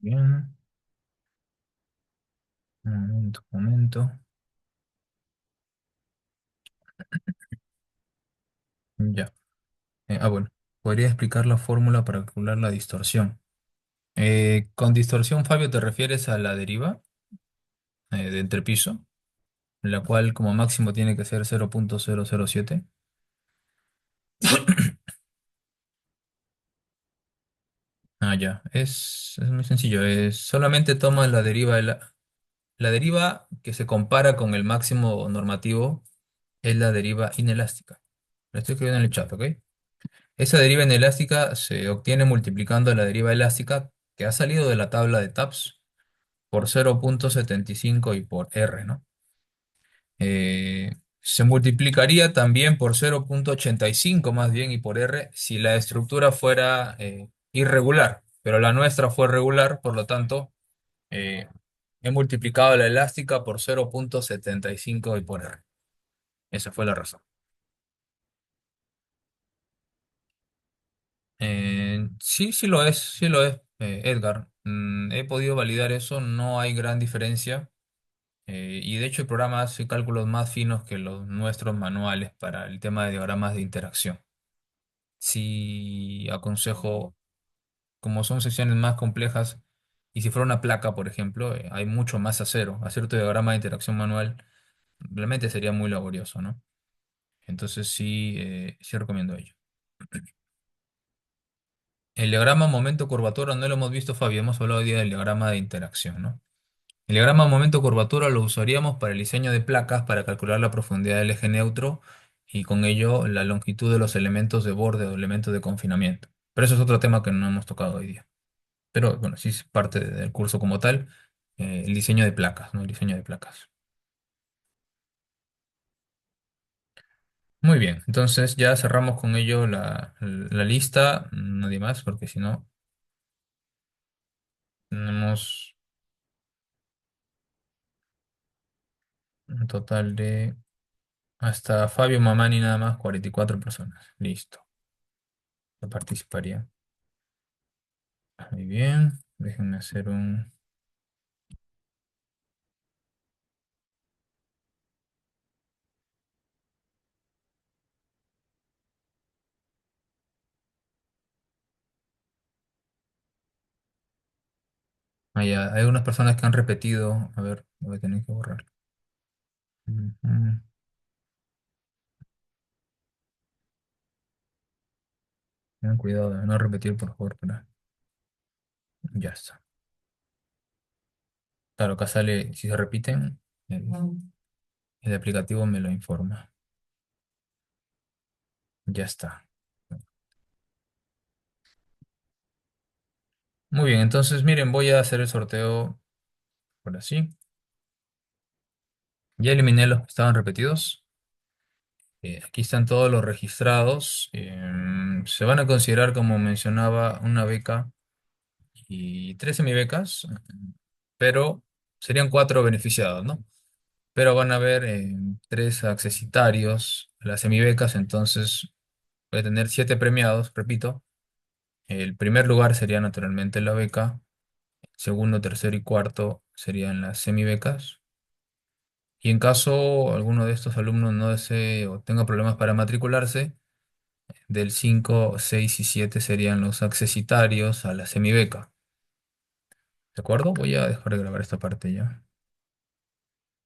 Bien, un momento, un momento. Ya. Bueno, podría explicar la fórmula para calcular la distorsión. Con distorsión, Fabio, ¿te refieres a la deriva de entrepiso, la cual como máximo tiene que ser 0,007? Ah, ya. Es muy sencillo. Solamente toma la deriva la deriva que se compara con el máximo normativo es la deriva inelástica. Lo estoy escribiendo en el chat, ¿ok? Esa deriva inelástica se obtiene multiplicando la deriva elástica que ha salido de la tabla de TAPS por 0,75 y por R, ¿no? Se multiplicaría también por 0,85 más bien y por R si la estructura fuera irregular, pero la nuestra fue regular, por lo tanto, eh, he multiplicado la elástica por 0,75 y por R. Esa fue la razón. Sí, sí lo es, Edgar. He podido validar eso, no hay gran diferencia. Y de hecho el programa hace cálculos más finos que los nuestros manuales para el tema de diagramas de interacción. Sí aconsejo, como son secciones más complejas, y si fuera una placa, por ejemplo, hay mucho más acero. Hacer tu diagrama de interacción manual realmente sería muy laborioso, ¿no? Entonces sí, sí recomiendo ello. El diagrama momento-curvatura no lo hemos visto, Fabio. Hemos hablado hoy día del diagrama de interacción, ¿no? El diagrama momento-curvatura lo usaríamos para el diseño de placas para calcular la profundidad del eje neutro y con ello la longitud de los elementos de borde o elementos de confinamiento. Pero eso es otro tema que no hemos tocado hoy día. Pero bueno, sí es parte del curso como tal, el diseño de placas, ¿no? El diseño de placas. Muy bien, entonces ya cerramos con ello la lista, nadie más, porque si no, tenemos un total de hasta Fabio Mamani nada más, 44 personas. Listo, yo participaría. Muy bien, déjenme hacer un... Ah, ya, hay unas personas que han repetido. A ver, voy a tener que borrar. Ujú. Tengan cuidado de no repetir, por favor, ya está. Claro, acá sale, si se repiten, el aplicativo me lo informa. Ya está. Muy bien, entonces miren, voy a hacer el sorteo por así. Ya eliminé los que estaban repetidos. Aquí están todos los registrados. Se van a considerar, como mencionaba, una beca y tres semibecas, pero serían cuatro beneficiados, ¿no? Pero van a haber tres accesitarios a las semibecas, entonces voy a tener siete premiados, repito. El primer lugar sería naturalmente la beca, segundo, tercero y cuarto serían las semibecas. Y en caso alguno de estos alumnos no desee o tenga problemas para matricularse, del 5, 6 y 7 serían los accesitarios a la semibeca. ¿De acuerdo? Voy a dejar de grabar esta parte ya.